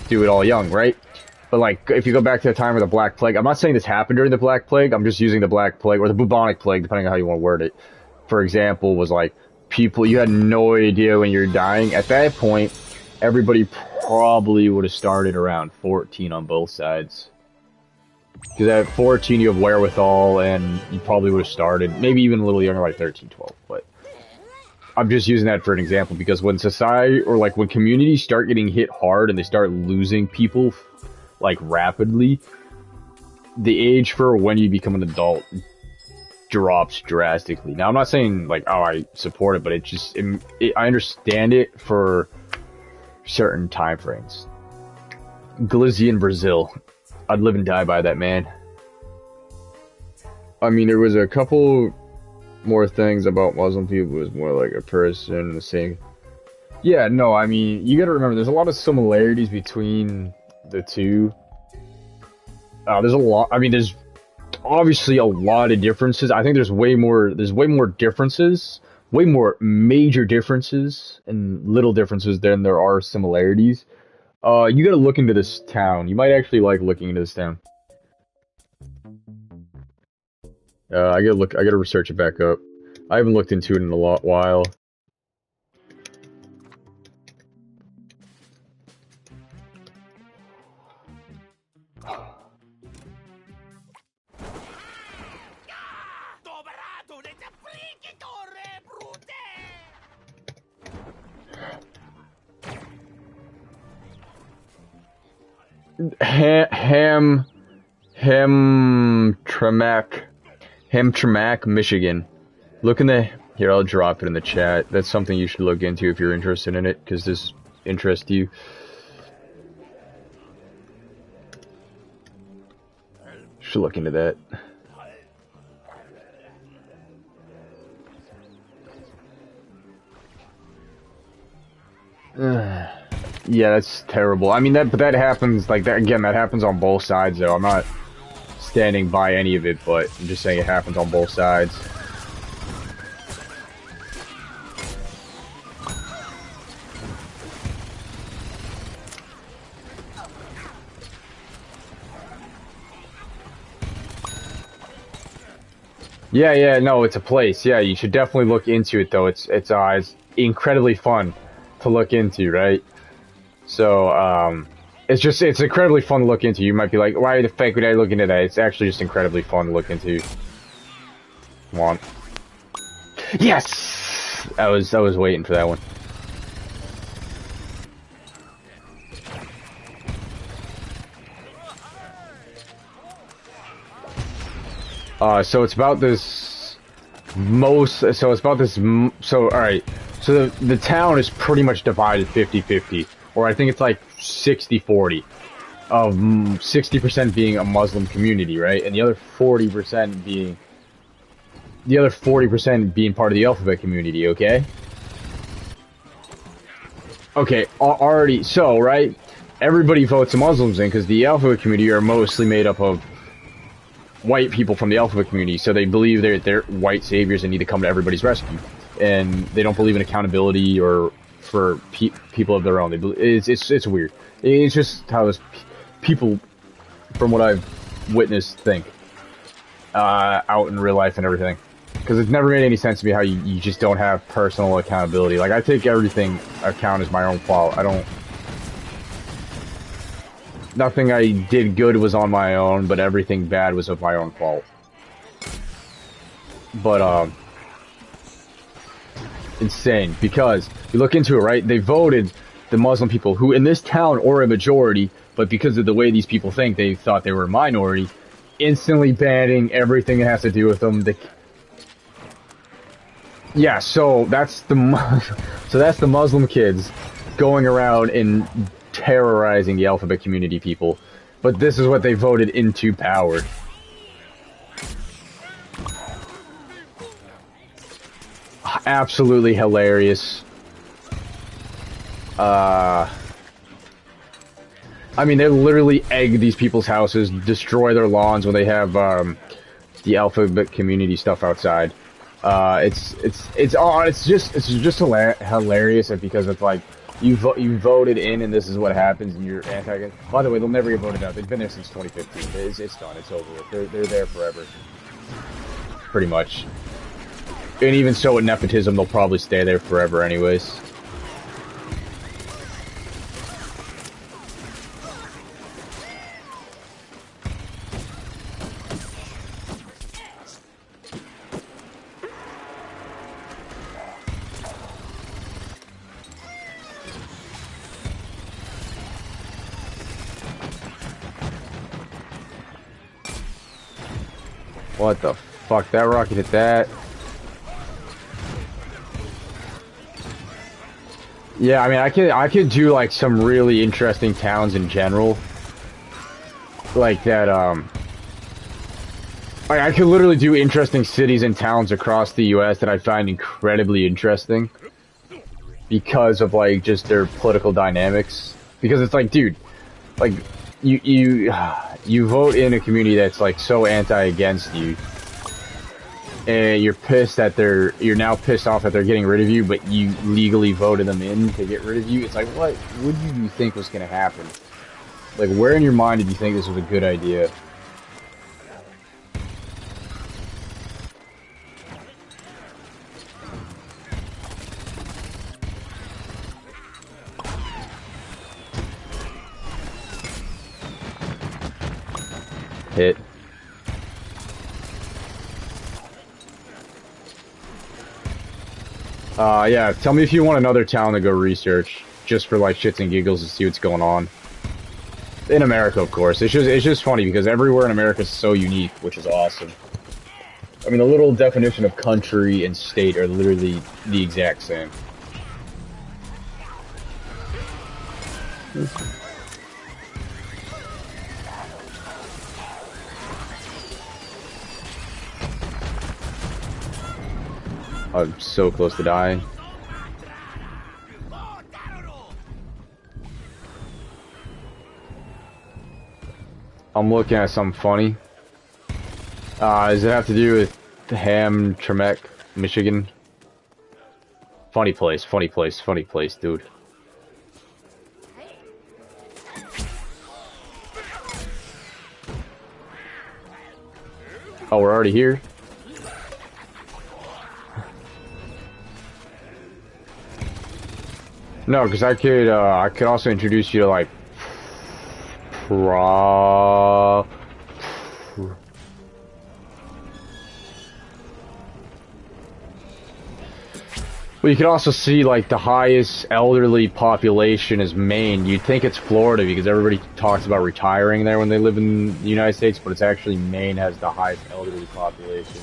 do it all young, right? But, like, if you go back to the time of the Black Plague, I'm not saying this happened during the Black Plague, I'm just using the Black Plague, or the bubonic plague, depending on how you want to word it. For example, was like, people, you had no idea when you're dying. At that point, everybody probably would have started around 14 on both sides. Because at 14, you have wherewithal, and you probably would have started, maybe even a little younger, like 13, 12. But I'm just using that for an example because when society or like when communities start getting hit hard and they start losing people like rapidly, the age for when you become an adult drops drastically. Now I'm not saying like, oh, I support it, but I understand it for certain time frames. Glizzy in Brazil. I'd live and die by that, man. I mean, there was a couple more things about Muslim people. It was more like a person, the same. Yeah, no, I mean, you gotta remember, there's a lot of similarities between the two. There's a lot, I mean, there's obviously a lot of differences. I think there's way more differences, way more major differences and little differences than there are similarities. You gotta look into this town. You might actually like looking into this town. I gotta research it back up. I haven't looked into it in a while. Hamtramck, Michigan. Look in the... Here, I'll drop it in the chat. That's something you should look into if you're interested in it, because this interests you. Should look into that. Yeah, that's terrible. I mean, but that happens, like, that again, that happens on both sides, though. I'm not standing by any of it, but I'm just saying it happens on both sides. Yeah, no, it's a place. Yeah, you should definitely look into it, though. It's incredibly fun to look into, right? So, it's incredibly fun to look into. You might be like, why the fuck would I look into that? It's actually just incredibly fun to look into. Come on. Yes! I was waiting for that one. So it's about this alright. So the town is pretty much divided 50-50. Or I think it's like 60-40. Of 60% being a Muslim community, right? And the other 40% being part of the alphabet community, okay? Okay, already, so, right? Everybody votes the Muslims in because the alphabet community are mostly made up of white people from the alphabet community, so they believe they're white saviors and need to come to everybody's rescue. And they don't believe in accountability or for people of their own. It's weird. It's just how those people, from what I've witnessed, think out in real life and everything. Because it's never made any sense to me how you just don't have personal accountability. Like, I take everything account as my own fault. Nothing I did good was on my own, but everything bad was of my own fault. But, insane, because you look into it, right? They voted the Muslim people, who in this town are a majority, but because of the way these people think, they thought they were a minority, instantly banning everything that has to do with them. Yeah, so that's the Muslim kids going around and terrorizing the alphabet community people. But this is what they voted into power. Absolutely hilarious. I mean, they literally egg these people's houses, destroy their lawns when they have the alphabet community stuff outside. It's just hilarious because it's like you voted in and this is what happens and you're anti. By the way, they'll never get voted out. They've been there since 2015. It's done. It's over with. They're there forever. Pretty much. And even so, with nepotism, they'll probably stay there forever anyways. What the fuck? That rocket hit that. Yeah, I mean, I could do like some really interesting towns in general, like that. I could literally do interesting cities and towns across the U.S. that I find incredibly interesting because of like just their political dynamics. Because it's like, dude, like you vote in a community that's like so against you. And you're pissed that you're now pissed off that they're getting rid of you, but you legally voted them in to get rid of you. It's like, what did you think was going to happen? Like, where in your mind did you think this was a good idea? Hit. Yeah, tell me if you want another town to go research, just for like shits and giggles to see what's going on. In America, of course. It's just funny because everywhere in America is so unique, which is awesome. I mean, the little definition of country and state are literally the exact same. I'm so close to dying. I'm looking at something funny. Does it have to do with Hamtramck, Michigan? Funny place, dude. Oh, we're already here? No, because I could also introduce you to like well, you can also see like the highest elderly population is Maine. You'd think it's Florida because everybody talks about retiring there when they live in the United States, but it's actually Maine has the highest elderly population.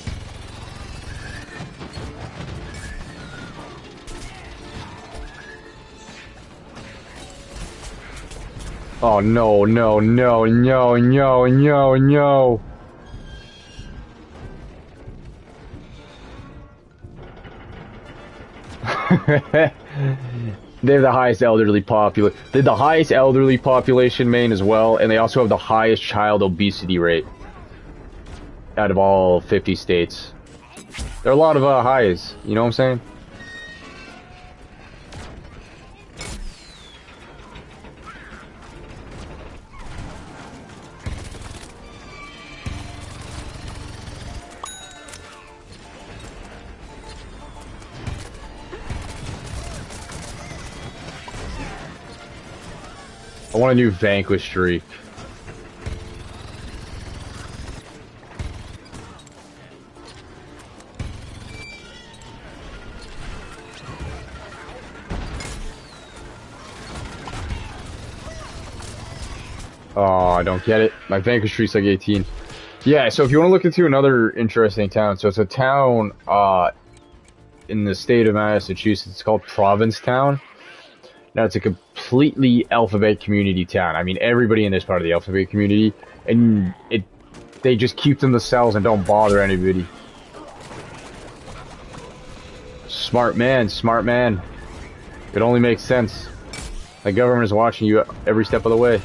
Oh no, no, no, no, no, no, no. They have the highest elderly population. They have the highest elderly population in Maine as well, and they also have the highest child obesity rate out of all 50 states. There are a lot of highs, you know what I'm saying? I want a new Vanquish streak. Oh, I don't get it. My Vanquish streak's like 18. Yeah, so if you want to look into another interesting town, so it's a town in the state of Massachusetts. It's called Provincetown. Now, it's a completely alphabet community town. I mean, everybody in this part of the alphabet community, and they just keep to themselves and don't bother anybody. Smart man, smart man. It only makes sense. The government is watching you every step of the way.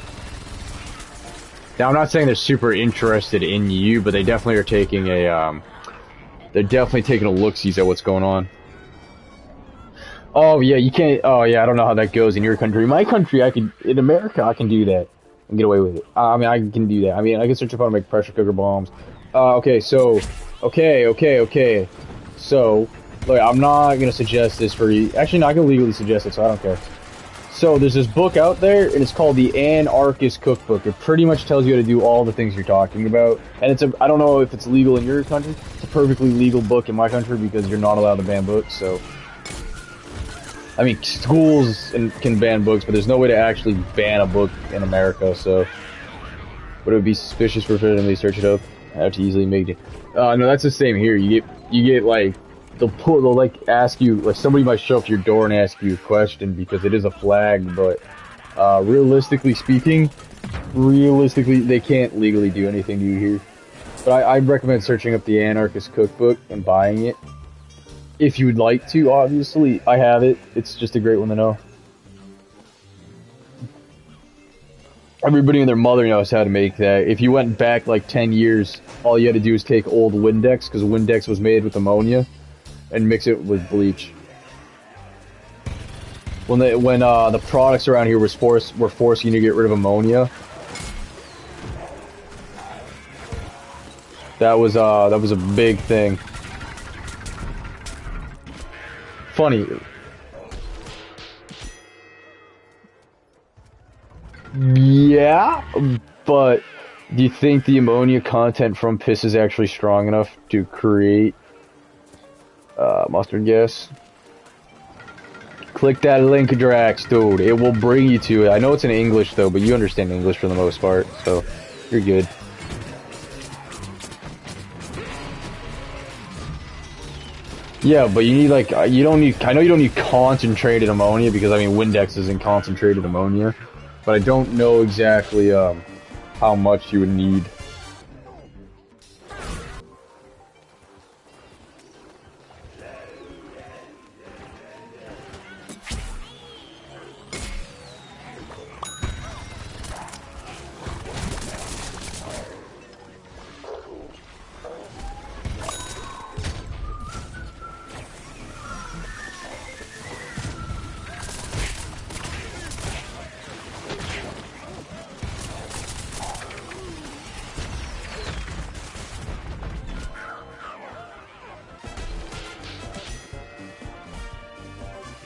Now, I'm not saying they're super interested in you, but they definitely are taking they're definitely taking a look-sees at what's going on. Oh yeah, you can't. Oh yeah, I don't know how that goes in your country. My country, in America, I can do that and get away with it. I mean, I can do that. I mean, I can search up how to make pressure cooker bombs. Okay, so, okay. So, look, I'm not gonna suggest this for you. Actually, no, I can legally suggest it, so I don't care. So, there's this book out there, and it's called the Anarchist Cookbook. It pretty much tells you how to do all the things you're talking about. And I don't know if it's legal in your country. It's a perfectly legal book in my country because you're not allowed to ban books, so. I mean, schools can ban books, but there's no way to actually ban a book in America, so. Would it be suspicious for them to search it up? I have to easily make it. No, that's the same here. You get like they'll like ask you, like somebody might show up to your door and ask you a question because it is a flag, but realistically speaking, they can't legally do anything to you here. But I recommend searching up the Anarchist Cookbook and buying it. If you would like to, obviously. I have it. It's just a great one to know. Everybody and their mother knows how to make that. If you went back like 10 years, all you had to do is take old Windex, because Windex was made with ammonia, and mix it with bleach. When the products around here were forcing you to get rid of ammonia, that was a big thing. Funny. Yeah, but do you think the ammonia content from piss is actually strong enough to create mustard gas? Click that link, Drax, dude. It will bring you to it. I know it's in English, though, but you understand English for the most part, so you're good. Yeah, but you need, like, I know you don't need concentrated ammonia, because, I mean, Windex is in concentrated ammonia, but I don't know exactly, how much you would need.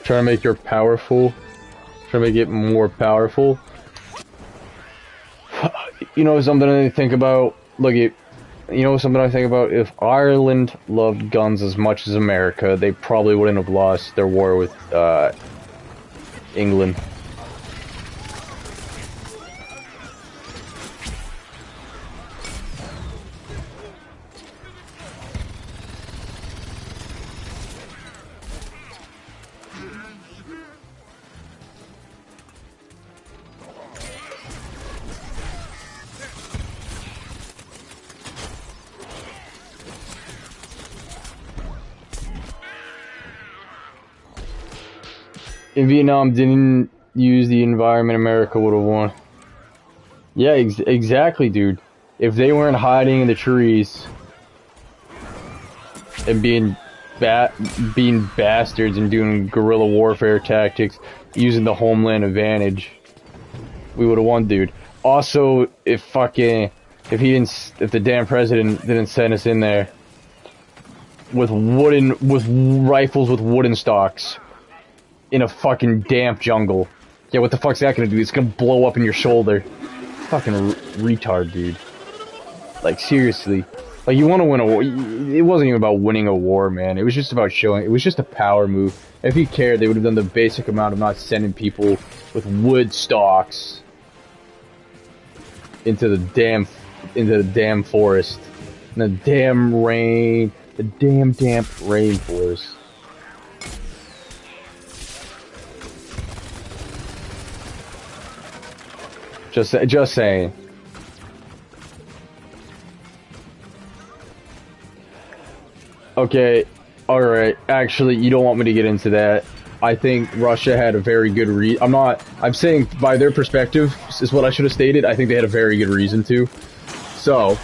Trying to make your powerful. Trying to make it more powerful. You know something I think about? You know something I think about? If Ireland loved guns as much as America, they probably wouldn't have lost their war with England. If Vietnam didn't use the environment, America would have won. Yeah, exactly, dude. If they weren't hiding in the trees and being bastards and doing guerrilla warfare tactics, using the homeland advantage, we would have won, dude. Also, if the damn president didn't send us in there with rifles with wooden stocks in a fucking damp jungle. Yeah, what the fuck's that gonna do? It's gonna blow up in your shoulder. Fucking retard, dude. Like, seriously. Like, you want to win a war. It wasn't even about winning a war, man. It was just about showing. It was just a power move. If he cared, they would have done the basic amount of not sending people with wood stocks into the damn forest. And the damn damp rainforest. Just saying. Okay, alright. Actually, you don't want me to get into that. I think Russia had a very good I'm saying by their perspective, is what I should have stated. I think they had a very good reason to. So,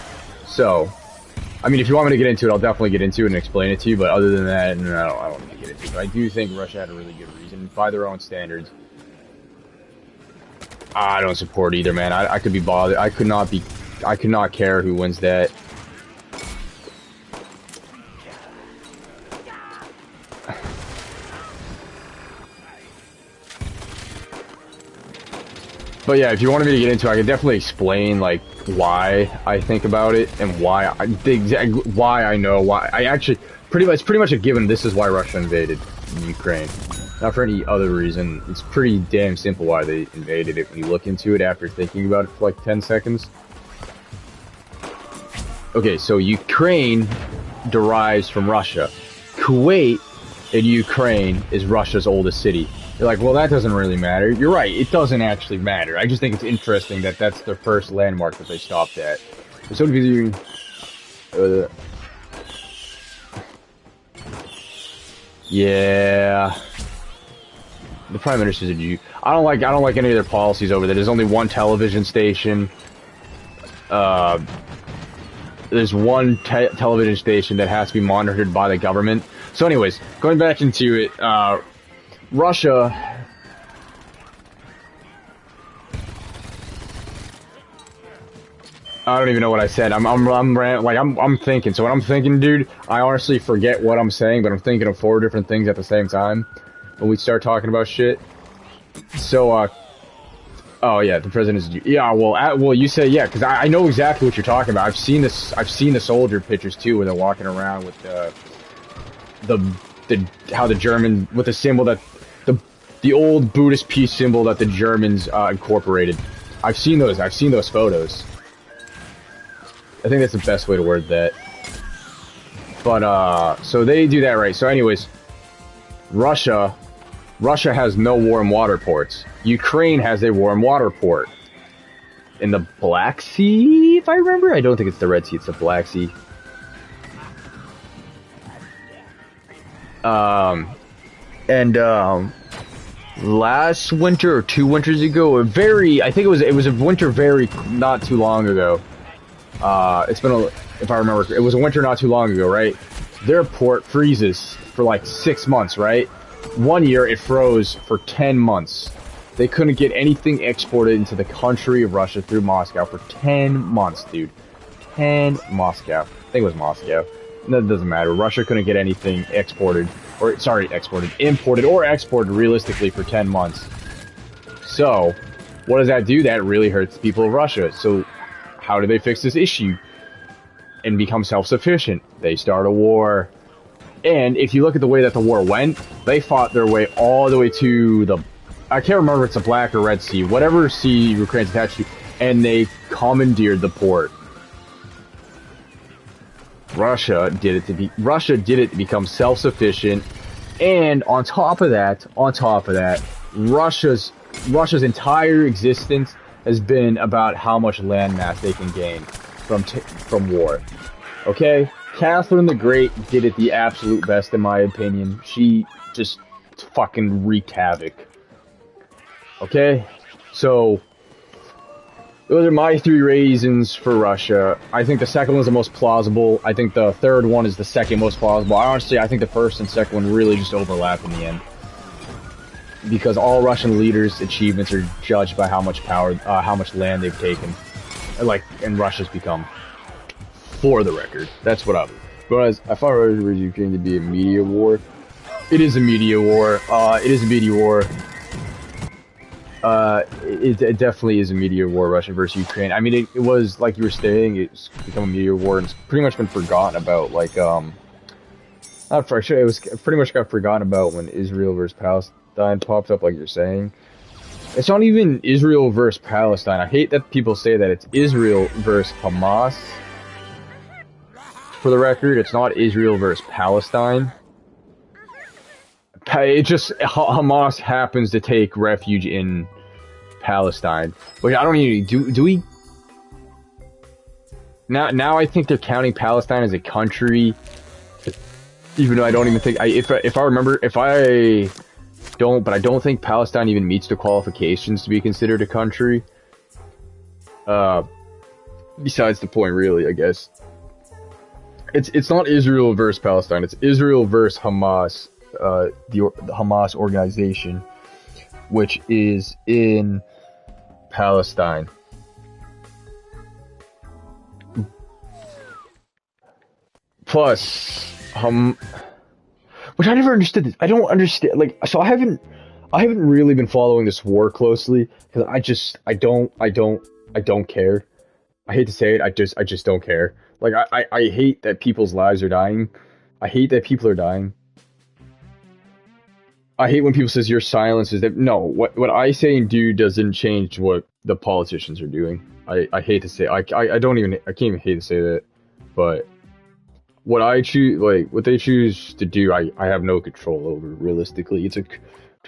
I mean, if you want me to get into it, I'll definitely get into it and explain it to you, but other than that, no, I don't want to get into it. But I do think Russia had a really good reason, by their own standards. I don't support either, man. I could be bothered. I could not care who wins that. But yeah, if you wanted me to get into it, I could definitely explain, like, why I think about it and why I know why. It's pretty much a given. This is why Russia invaded Ukraine. Not for any other reason. It's pretty damn simple why they invaded it when you look into it after thinking about it for like 10 seconds. Okay, so Ukraine derives from Russia. Kuwait in Ukraine is Russia's oldest city. You're like, well, that doesn't really matter. You're right, it doesn't actually matter. I just think it's interesting that that's the first landmark that they stopped at. So yeah, the Prime Minister's a Jew. I don't like any of their policies over there. There's only one television station. There's one television station that has to be monitored by the government. So anyways, going back into it, Russia. I don't even know what I said. I'm thinking. So when I'm thinking, dude, I honestly forget what I'm saying, but I'm thinking of 4 different things at the same time when we start talking about shit. So, oh yeah, the president's. Yeah, well, you say yeah, because I know exactly what you're talking about. I've seen this. I've seen the soldier pictures too, where they're walking around with how the German with the symbol that the old Buddhist peace symbol that the Germans incorporated. I've seen those. I've seen those photos. I think that's the best way to word that. But so they do that, right? So, anyways, Russia has no warm water ports. Ukraine has a warm water port in the Black Sea, if I remember. I don't think it's the Red Sea; it's the Black Sea. Last winter or 2 winters ago, I think it was a winter very not too long ago. It's been if I remember, it was a winter not too long ago, right? Their port freezes for like 6 months, right? 1 year it froze for 10 months. They couldn't get anything exported into the country of Russia through Moscow for 10 months, dude. 10 Moscow. I think it was Moscow. That doesn't matter. Russia couldn't get anything imported or exported realistically for 10 months. So, what does that do? That really hurts the people of Russia. So, how do they fix this issue and become self-sufficient? They start a war. And if you look at the way that the war went, they fought their way all the way to the... I can't remember if it's the Black or Red Sea, whatever sea Ukraine's attached to, and they commandeered the port. Russia did it to become self-sufficient, and on top of that, Russia's entire existence has been about how much landmass they can gain from war. Okay, Catherine the Great did it the absolute best in my opinion. She just fucking wreaked havoc. Okay, so those are my 3 reasons for Russia. I think the second one is the most plausible. I think the third one is the second most plausible. I think the first and second one really just overlap in the end. Because all Russian leaders' achievements are judged by how much power, how much land they've taken. And Russia's become. For the record. That's what Whereas, I thought Russia was Ukraine to be a media war. It is a media war. It definitely is a media war, Russia versus Ukraine. I mean, it was, like you were saying, it's become a media war, and it's pretty much been forgotten about, not for sure, it was pretty much got forgotten about when Israel versus Palestine popped up, like you're saying. It's not even Israel versus Palestine. I hate that people say that it's Israel versus Hamas. For the record, it's not Israel versus Palestine. It just, Hamas happens to take refuge in Palestine. Which I don't even, do we? Now I think they're counting Palestine as a country. Even though I don't even think, I don't think Palestine even meets the qualifications to be considered a country. Besides the point, really, I guess. It's not Israel versus Palestine, it's Israel versus Hamas. The Hamas organization, which is in Palestine. Plus, which I never understood this. I don't understand. So I haven't really been following this war closely because I don't care. I hate to say it. I just don't care. I hate that people's lives are dying. I hate that people are dying. I hate when people says your silence is that. No, what I say and do doesn't change what the politicians are doing. I hate to say, I can't even hate to say that. but what I choose, like what they choose to do, I have no control over. Realistically,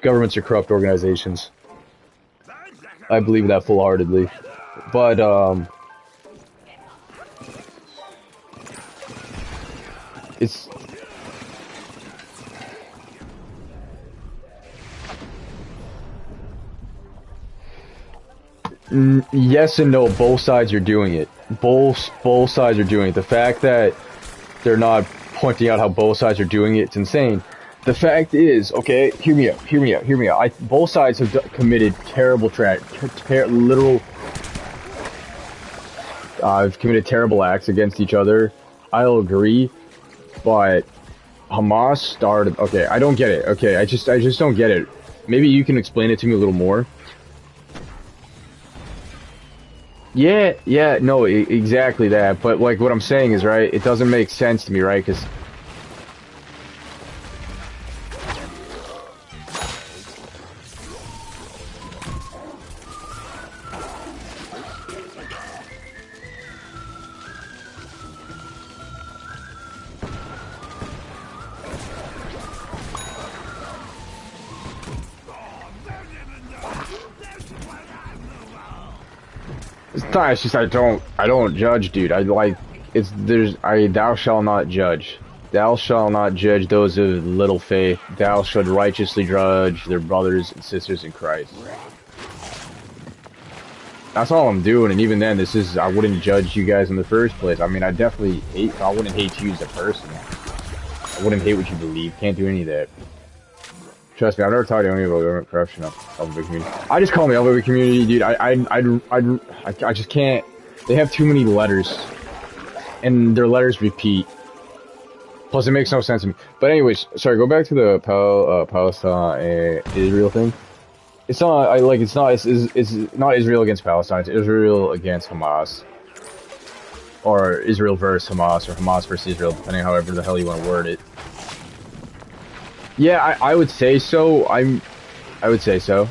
governments are corrupt organizations. I believe that full-heartedly, but it's. Yes and no. Both sides are doing it. Both sides are doing it. The fact that they're not pointing out how both sides are doing it, it's insane. The fact is, okay, hear me out. Both sides have committed terrible literal. Have committed terrible acts against each other. I'll agree, but Hamas started. Okay, I don't get it. Okay, I just don't get it. Maybe you can explain it to me a little more. Yeah, no, exactly that. But like what I'm saying is, right, it doesn't make sense to me, right? Because it's just I don't judge, dude. Thou shalt not judge. Thou shalt not judge those of little faith. Thou shalt righteously judge their brothers and sisters in Christ. That's all I'm doing, and even then, I wouldn't judge you guys in the first place. I mean, I wouldn't hate you as a person. I wouldn't hate what you believe. Can't do any of that. Trust me, I've never talked to anyone about government corruption of the community. I just call me the community, dude. I just can't. They have too many letters, and their letters repeat. Plus, it makes no sense to me. But anyways, sorry. Go back to the Palestine Israel thing. It's not. It's not Israel against Palestine. It's Israel against Hamas, or Israel versus Hamas, or Hamas versus Israel, depending on however the hell you want to word it. Yeah, I would say so. I would say so.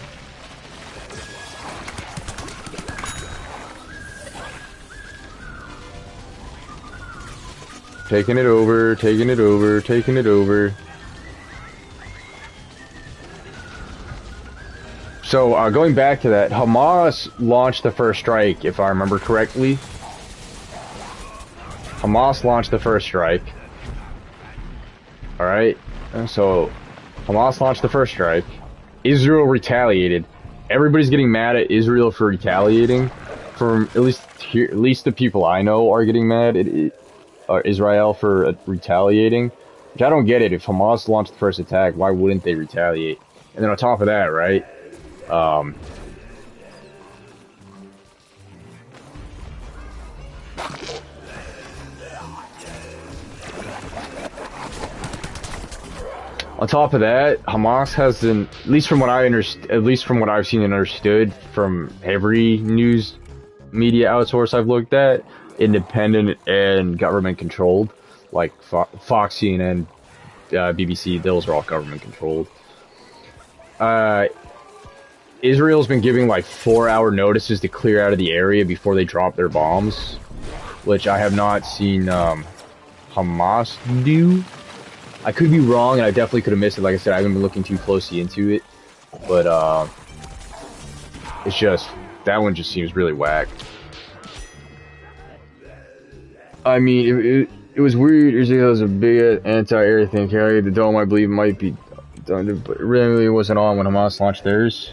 Taking it over. So, going back to that, Hamas launched the first strike, if I remember correctly. Hamas launched the first strike. Alright? So, Hamas launched the first strike. Israel retaliated. Everybody's getting mad at Israel for retaliating. At least the people I know are getting mad at Israel for retaliating. Which I don't get it. If Hamas launched the first attack, why wouldn't they retaliate? And then on top of that, right? On top of that, Hamas hasn't, at least from what I've seen and understood from every news media outsource I've looked at, independent and government controlled, like Fox, CNN, BBC, those are all government controlled. Israel's been giving like 4-hour notices to clear out of the area before they drop their bombs, which I have not seen Hamas do. I could be wrong, and I definitely could have missed it. Like I said, I haven't been looking too closely into it, but it's just that one just seems really whack. I mean, it was weird. Israel was a big anti-air thing. The dome, I believe, might be done, but it really wasn't on when Hamas launched theirs.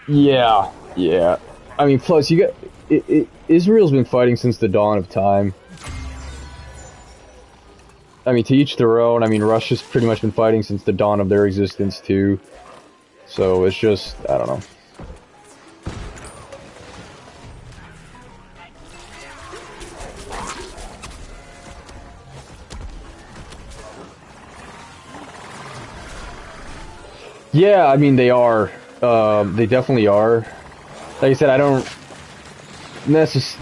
Yeah. I mean, plus you got Israel's been fighting since the dawn of time. I mean, to each their own. I mean, Russia's pretty much been fighting since the dawn of their existence too. So it's just, I don't know. Yeah, I mean, they are. They definitely are. Like I said, I don't. There's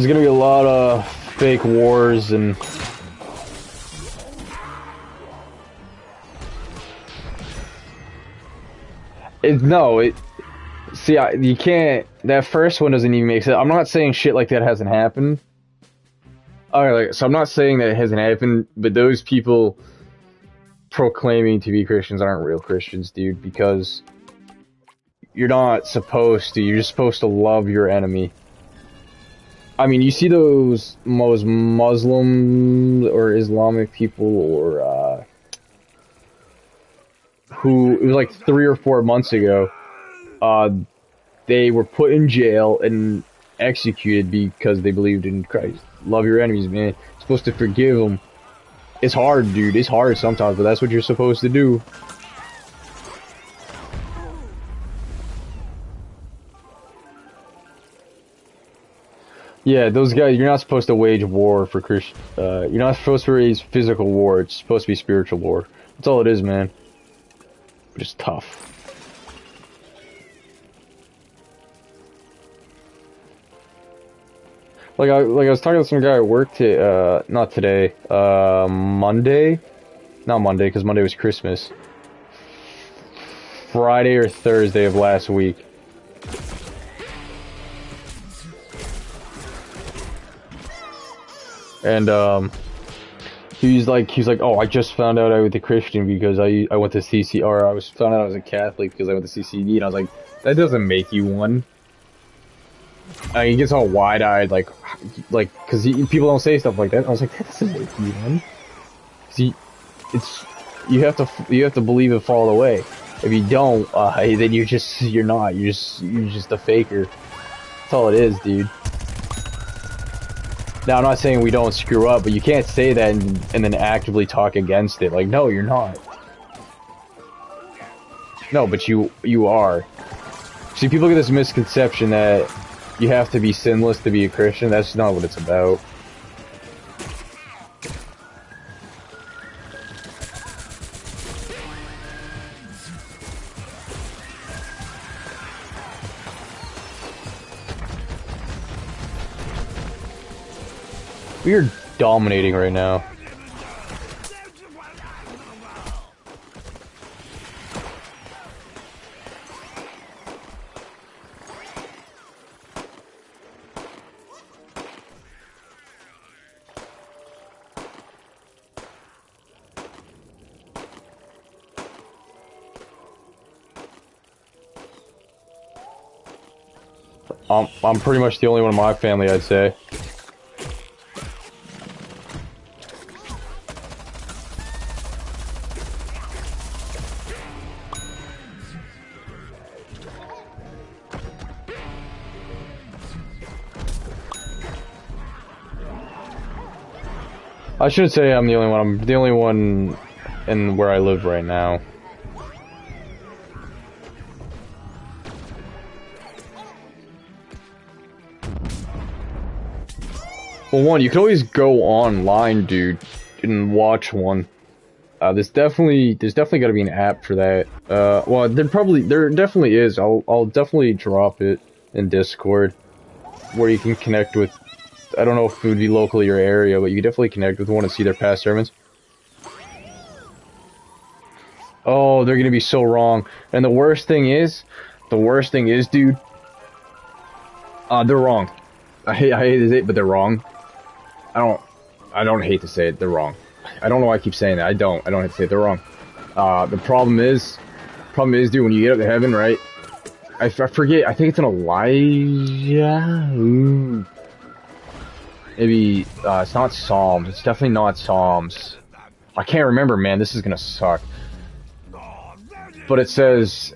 gonna be a lot of fake wars and. See, you can't. That first one doesn't even make sense. I'm not saying shit like that hasn't happened. Alright, like, so I'm not saying that it hasn't happened, but those people proclaiming to be Christians aren't real Christians, dude, because you're not supposed to. You're just supposed to love your enemy. I mean, you see those most Muslim or Islamic people, or who, it was like 3 or 4 months ago, they were put in jail and executed because they believed in Christ. Love your enemies, man. You're supposed to forgive them. It's hard, dude. It's hard sometimes, but that's what you're supposed to do. Yeah, those guys, you're not supposed to wage war for Christian. You're not supposed to wage physical war. It's supposed to be spiritual war. That's all it is, man. But it's tough. Like I was talking to some guy at work not today, Monday, not Monday because Monday was Christmas. Friday or Thursday of last week. And he's like, oh, I just found out I was a Christian because I went to CC, or I found out I was a Catholic because I went to CCD, and I was like, that doesn't make you one. He gets all wide-eyed, like, because people don't say stuff like that. I was like, that doesn't make you one. See, you have to believe it fall away. If you don't, then you're just a faker. That's all it is, dude. Now, I'm not saying we don't screw up, but you can't say that and then actively talk against it. Like, no, you're not. No, but you are. See, people get this misconception that you have to be sinless to be a Christian. That's not what it's about. We are dominating right now. I'm pretty much the only one in my family, I'd say. I shouldn't say I'm the only one. I'm the only one in where I live right now. Well, one, you can always go online, dude, and watch one. There's definitely got to be an app for that. Well, there definitely is. I'll definitely drop it in Discord, where you can connect with. I don't know if it would be locally your area, but you can definitely connect with one and see their past sermons. Oh, they're gonna be so wrong. And the worst thing is, dude, they're wrong. I hate to say it, but they're wrong. I don't hate to say it, they're wrong. I don't know why I keep saying that. I don't hate to say it, they're wrong. The problem is, dude, when you get up to heaven, right? I forget, I think it's an Elijah? Ooh. Maybe, it's not Psalms. It's definitely not Psalms. I can't remember, man. This is gonna suck. But it says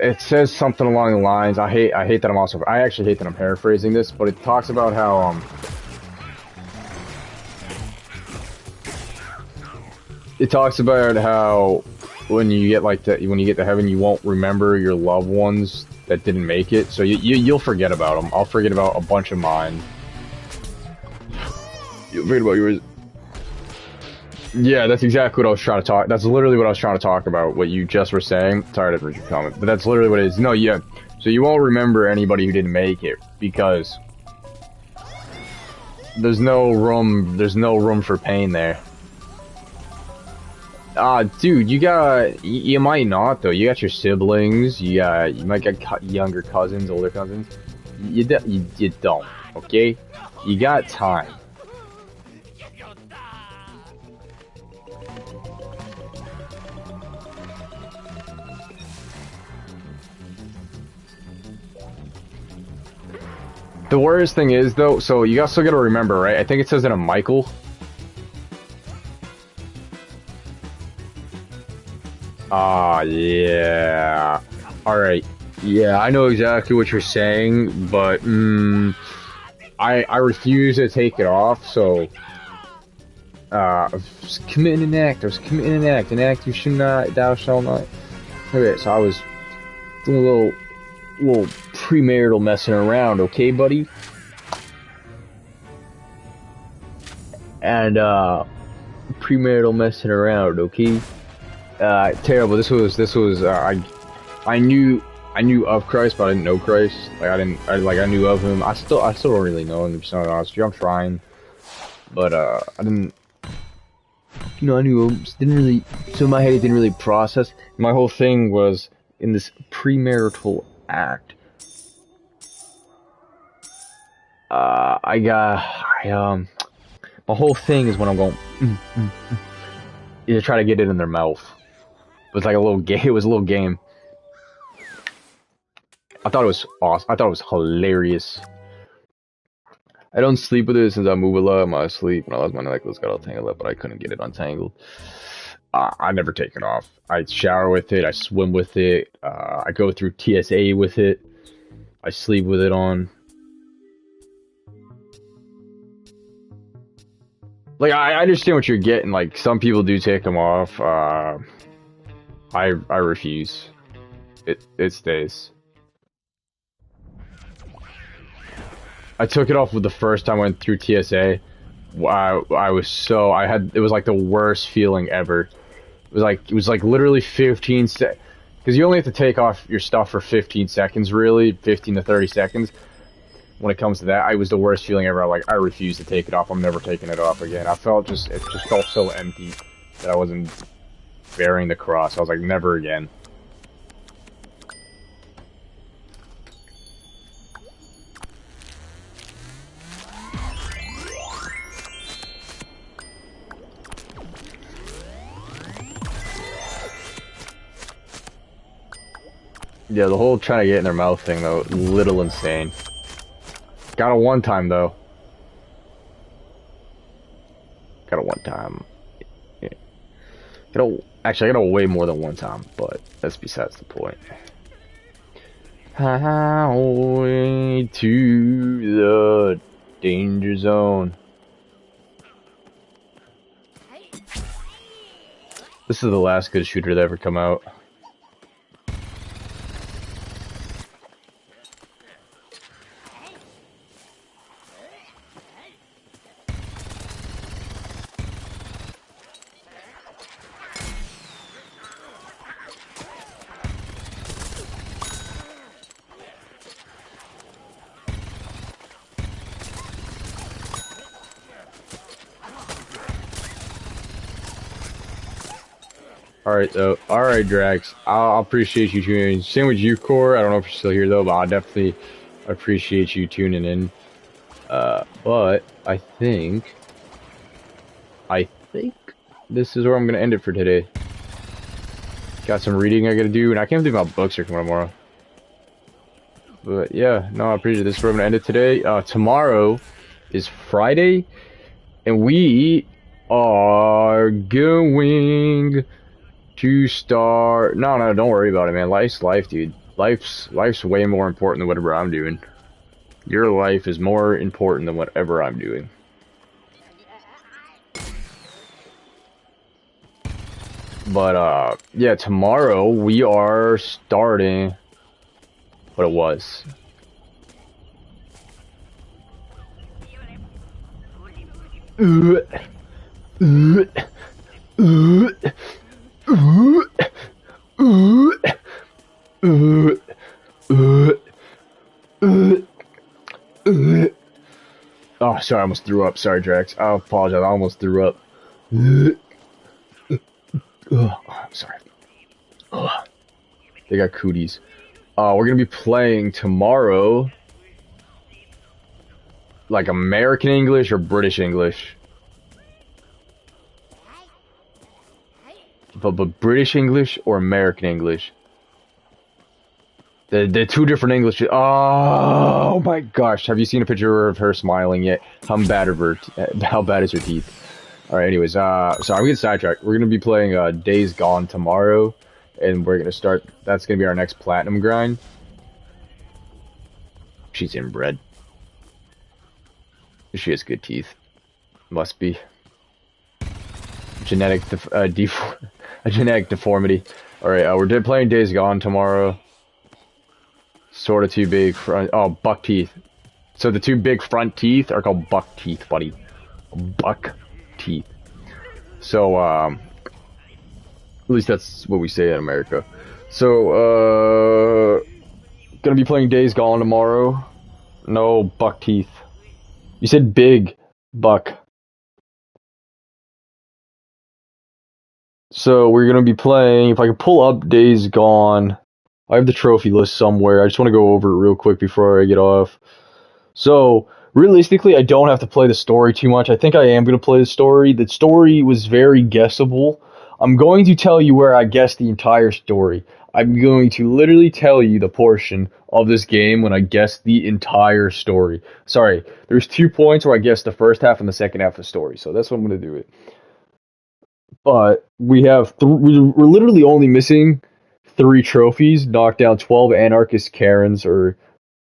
something along the lines. I actually hate that I'm paraphrasing this, but it talks about how, it talks about how when you get to heaven, you won't remember your loved ones that didn't make it. So you'll forget about them. I'll forget about a bunch of mine. You'll forget about yours. Yeah, that's exactly what I was trying to talk. That's literally what I was trying to talk about. What you just were saying. Sorry to read your comment, but that's literally what it is. No, yeah. So you won't remember anybody who didn't make it because there's no room. There's no room for pain there. Dude, you might not though. You got your siblings. You might get younger cousins, older cousins. You don't. Okay, you got time. The worst thing is though, so you also got to remember, right? I think it says in a Michael. Ah, yeah. All right. Yeah, I know exactly what you're saying, but I refuse to take it off. So, I was committing an act. I was committing an act you should not, thou shalt not. Okay, so I was doing a little premarital messing around. Okay, buddy. And premarital messing around. Okay. Terrible. This was. I knew of Christ, but I didn't know Christ. Like I knew of him. I still don't really know him. To be honest, I'm trying, but I didn't. You know, I knew him. Didn't really. So in my head, it didn't really process. My whole thing was in this premarital act. My whole thing is when I'm going. You try to get it in their mouth. It was like a little game. It was a little game. I thought it was awesome. I thought it was hilarious. I don't sleep with it since I move a lot in my sleep. When I lost my necklace, got all tangled up, but I couldn't get it untangled. I never take it off. I shower with it. I swim with it. I go through TSA with it. I sleep with it on. Like I understand what you're getting. Like some people do take them off. I refuse. It stays. I took it off with the first time I went through TSA. I was so it was like the worst feeling ever. It was like literally 15 seconds. Because you only have to take off your stuff for 15 seconds, really, 15 to 30 seconds. When it comes to that, it was the worst feeling ever. I refuse to take it off. I'm never taking it off again. It just felt so empty that I wasn't bearing the cross. I was like, never again. Yeah, the whole trying to get in their mouth thing, though, little insane. Got it one time, though. Got it one time. Yeah. Actually, I got it way more than one time, but that's besides the point. Highway to the danger zone. This is the last good shooter to ever come out. Alright, Drax. I'll appreciate you tuning in. Same with you, Core. I don't know if you're still here, though, but I definitely appreciate you tuning in. But I think this is where I'm going to end it for today. Got some reading I got to do, and I can't believe my books are coming tomorrow. But yeah, no, I appreciate this. Is where I'm going to end it today. Tomorrow is Friday, and we are going to start. No, don't worry about it, man. Life's life, dude. Life's way more important than whatever I'm doing. Your life is more important than whatever I'm doing. But yeah, tomorrow we are starting what it was. Oh, sorry, I almost threw up. Sorry, Drax. I apologize. I almost threw up. Oh, I'm sorry. Oh, they got cooties. We're gonna be playing tomorrow, like American English or British English. But British English or American English. The two different English. Oh my gosh! Have you seen a picture of her smiling yet? How bad is her teeth? All right. Anyways, so I'm getting sidetracked. We're gonna be playing Days Gone tomorrow, and we're gonna start. That's gonna be our next platinum grind. She's inbred. She has good teeth. Must be genetic a genetic deformity. All right. We're playing Days Gone tomorrow. Sort of too big front. Oh, buck teeth. So the two big front teeth are called buck teeth, buddy. Buck teeth. So, at least that's what we say in America. So, gonna be playing Days Gone tomorrow. No buck teeth. You said big buck. So we're gonna be playing. If I can pull up Days Gone. I have the trophy list somewhere. I just want to go over it real quick before I get off. So, realistically, I don't have to play the story too much. I think I am going to play the story. The story was very guessable. I'm going to tell you where I guessed the entire story. I'm going to literally tell you the portion of this game when I guessed the entire story. Sorry, there's 2 points where I guessed the first half and the second half of the story. So that's what I'm going to do it. But we have we're literally only missing 3 trophies, knock down 12 anarchist Karens or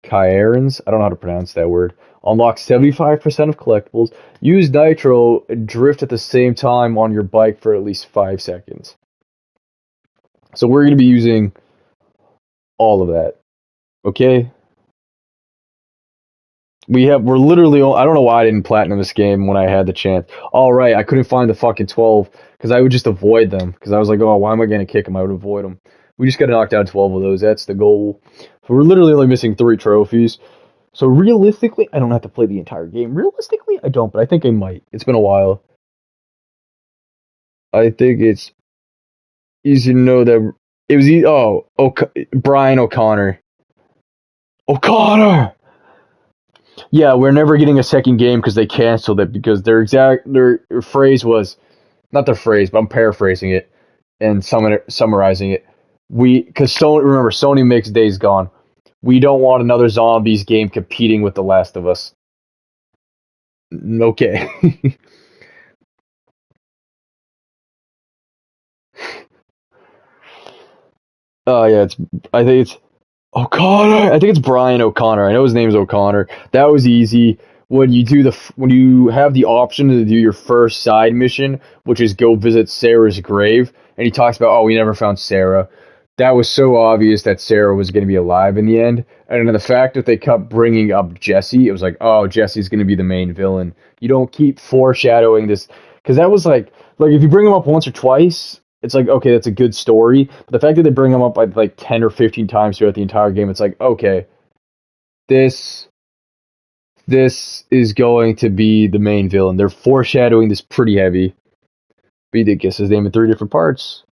Kairens. I don't know how to pronounce that word. Unlock 75% of collectibles. Use nitro and drift at the same time on your bike for at least 5 seconds. So we're going to be using all of that. Okay? We're literally, I don't know why I didn't platinum this game when I had the chance. All right, I couldn't find the fucking 12 because I would just avoid them. Because I was like, oh, why am I going to kick them? I would avoid them. We just got to knock down 12 of those. That's the goal. So we're literally only missing 3 trophies. So realistically, I don't have to play the entire game. Realistically, I don't, but I think I might. It's been a while. I think it's easy to know that it was Brian O'Connor. O'Connor! Yeah, we're never getting a second game because they canceled it because their phrase was, not their phrase, but I'm paraphrasing it and summarizing it. Because Sony makes Days Gone. We don't want another zombies game competing with The Last of Us. Okay. Oh yeah, I think it's O'Connor. I think it's Brian O'Connor. I know his name is O'Connor. That was easy. When you have the option to do your first side mission, which is go visit Sarah's grave, and he talks about, oh, we never found Sarah. That was so obvious that Sarah was going to be alive in the end. And then the fact that they kept bringing up Jesse, it was like, oh, Jesse's going to be the main villain. You don't keep foreshadowing this, because that was like if you bring him up once or twice, it's like, okay, that's a good story. But the fact that they bring him up like 10 or 15 times throughout the entire game, it's like, okay, this is going to be the main villain. They're foreshadowing this pretty heavy. But you did guess his name in 3 different parts.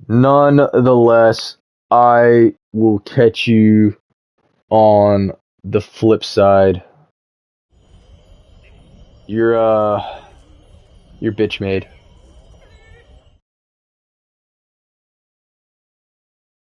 Nonetheless, I will catch you on the flip side. You're bitch made.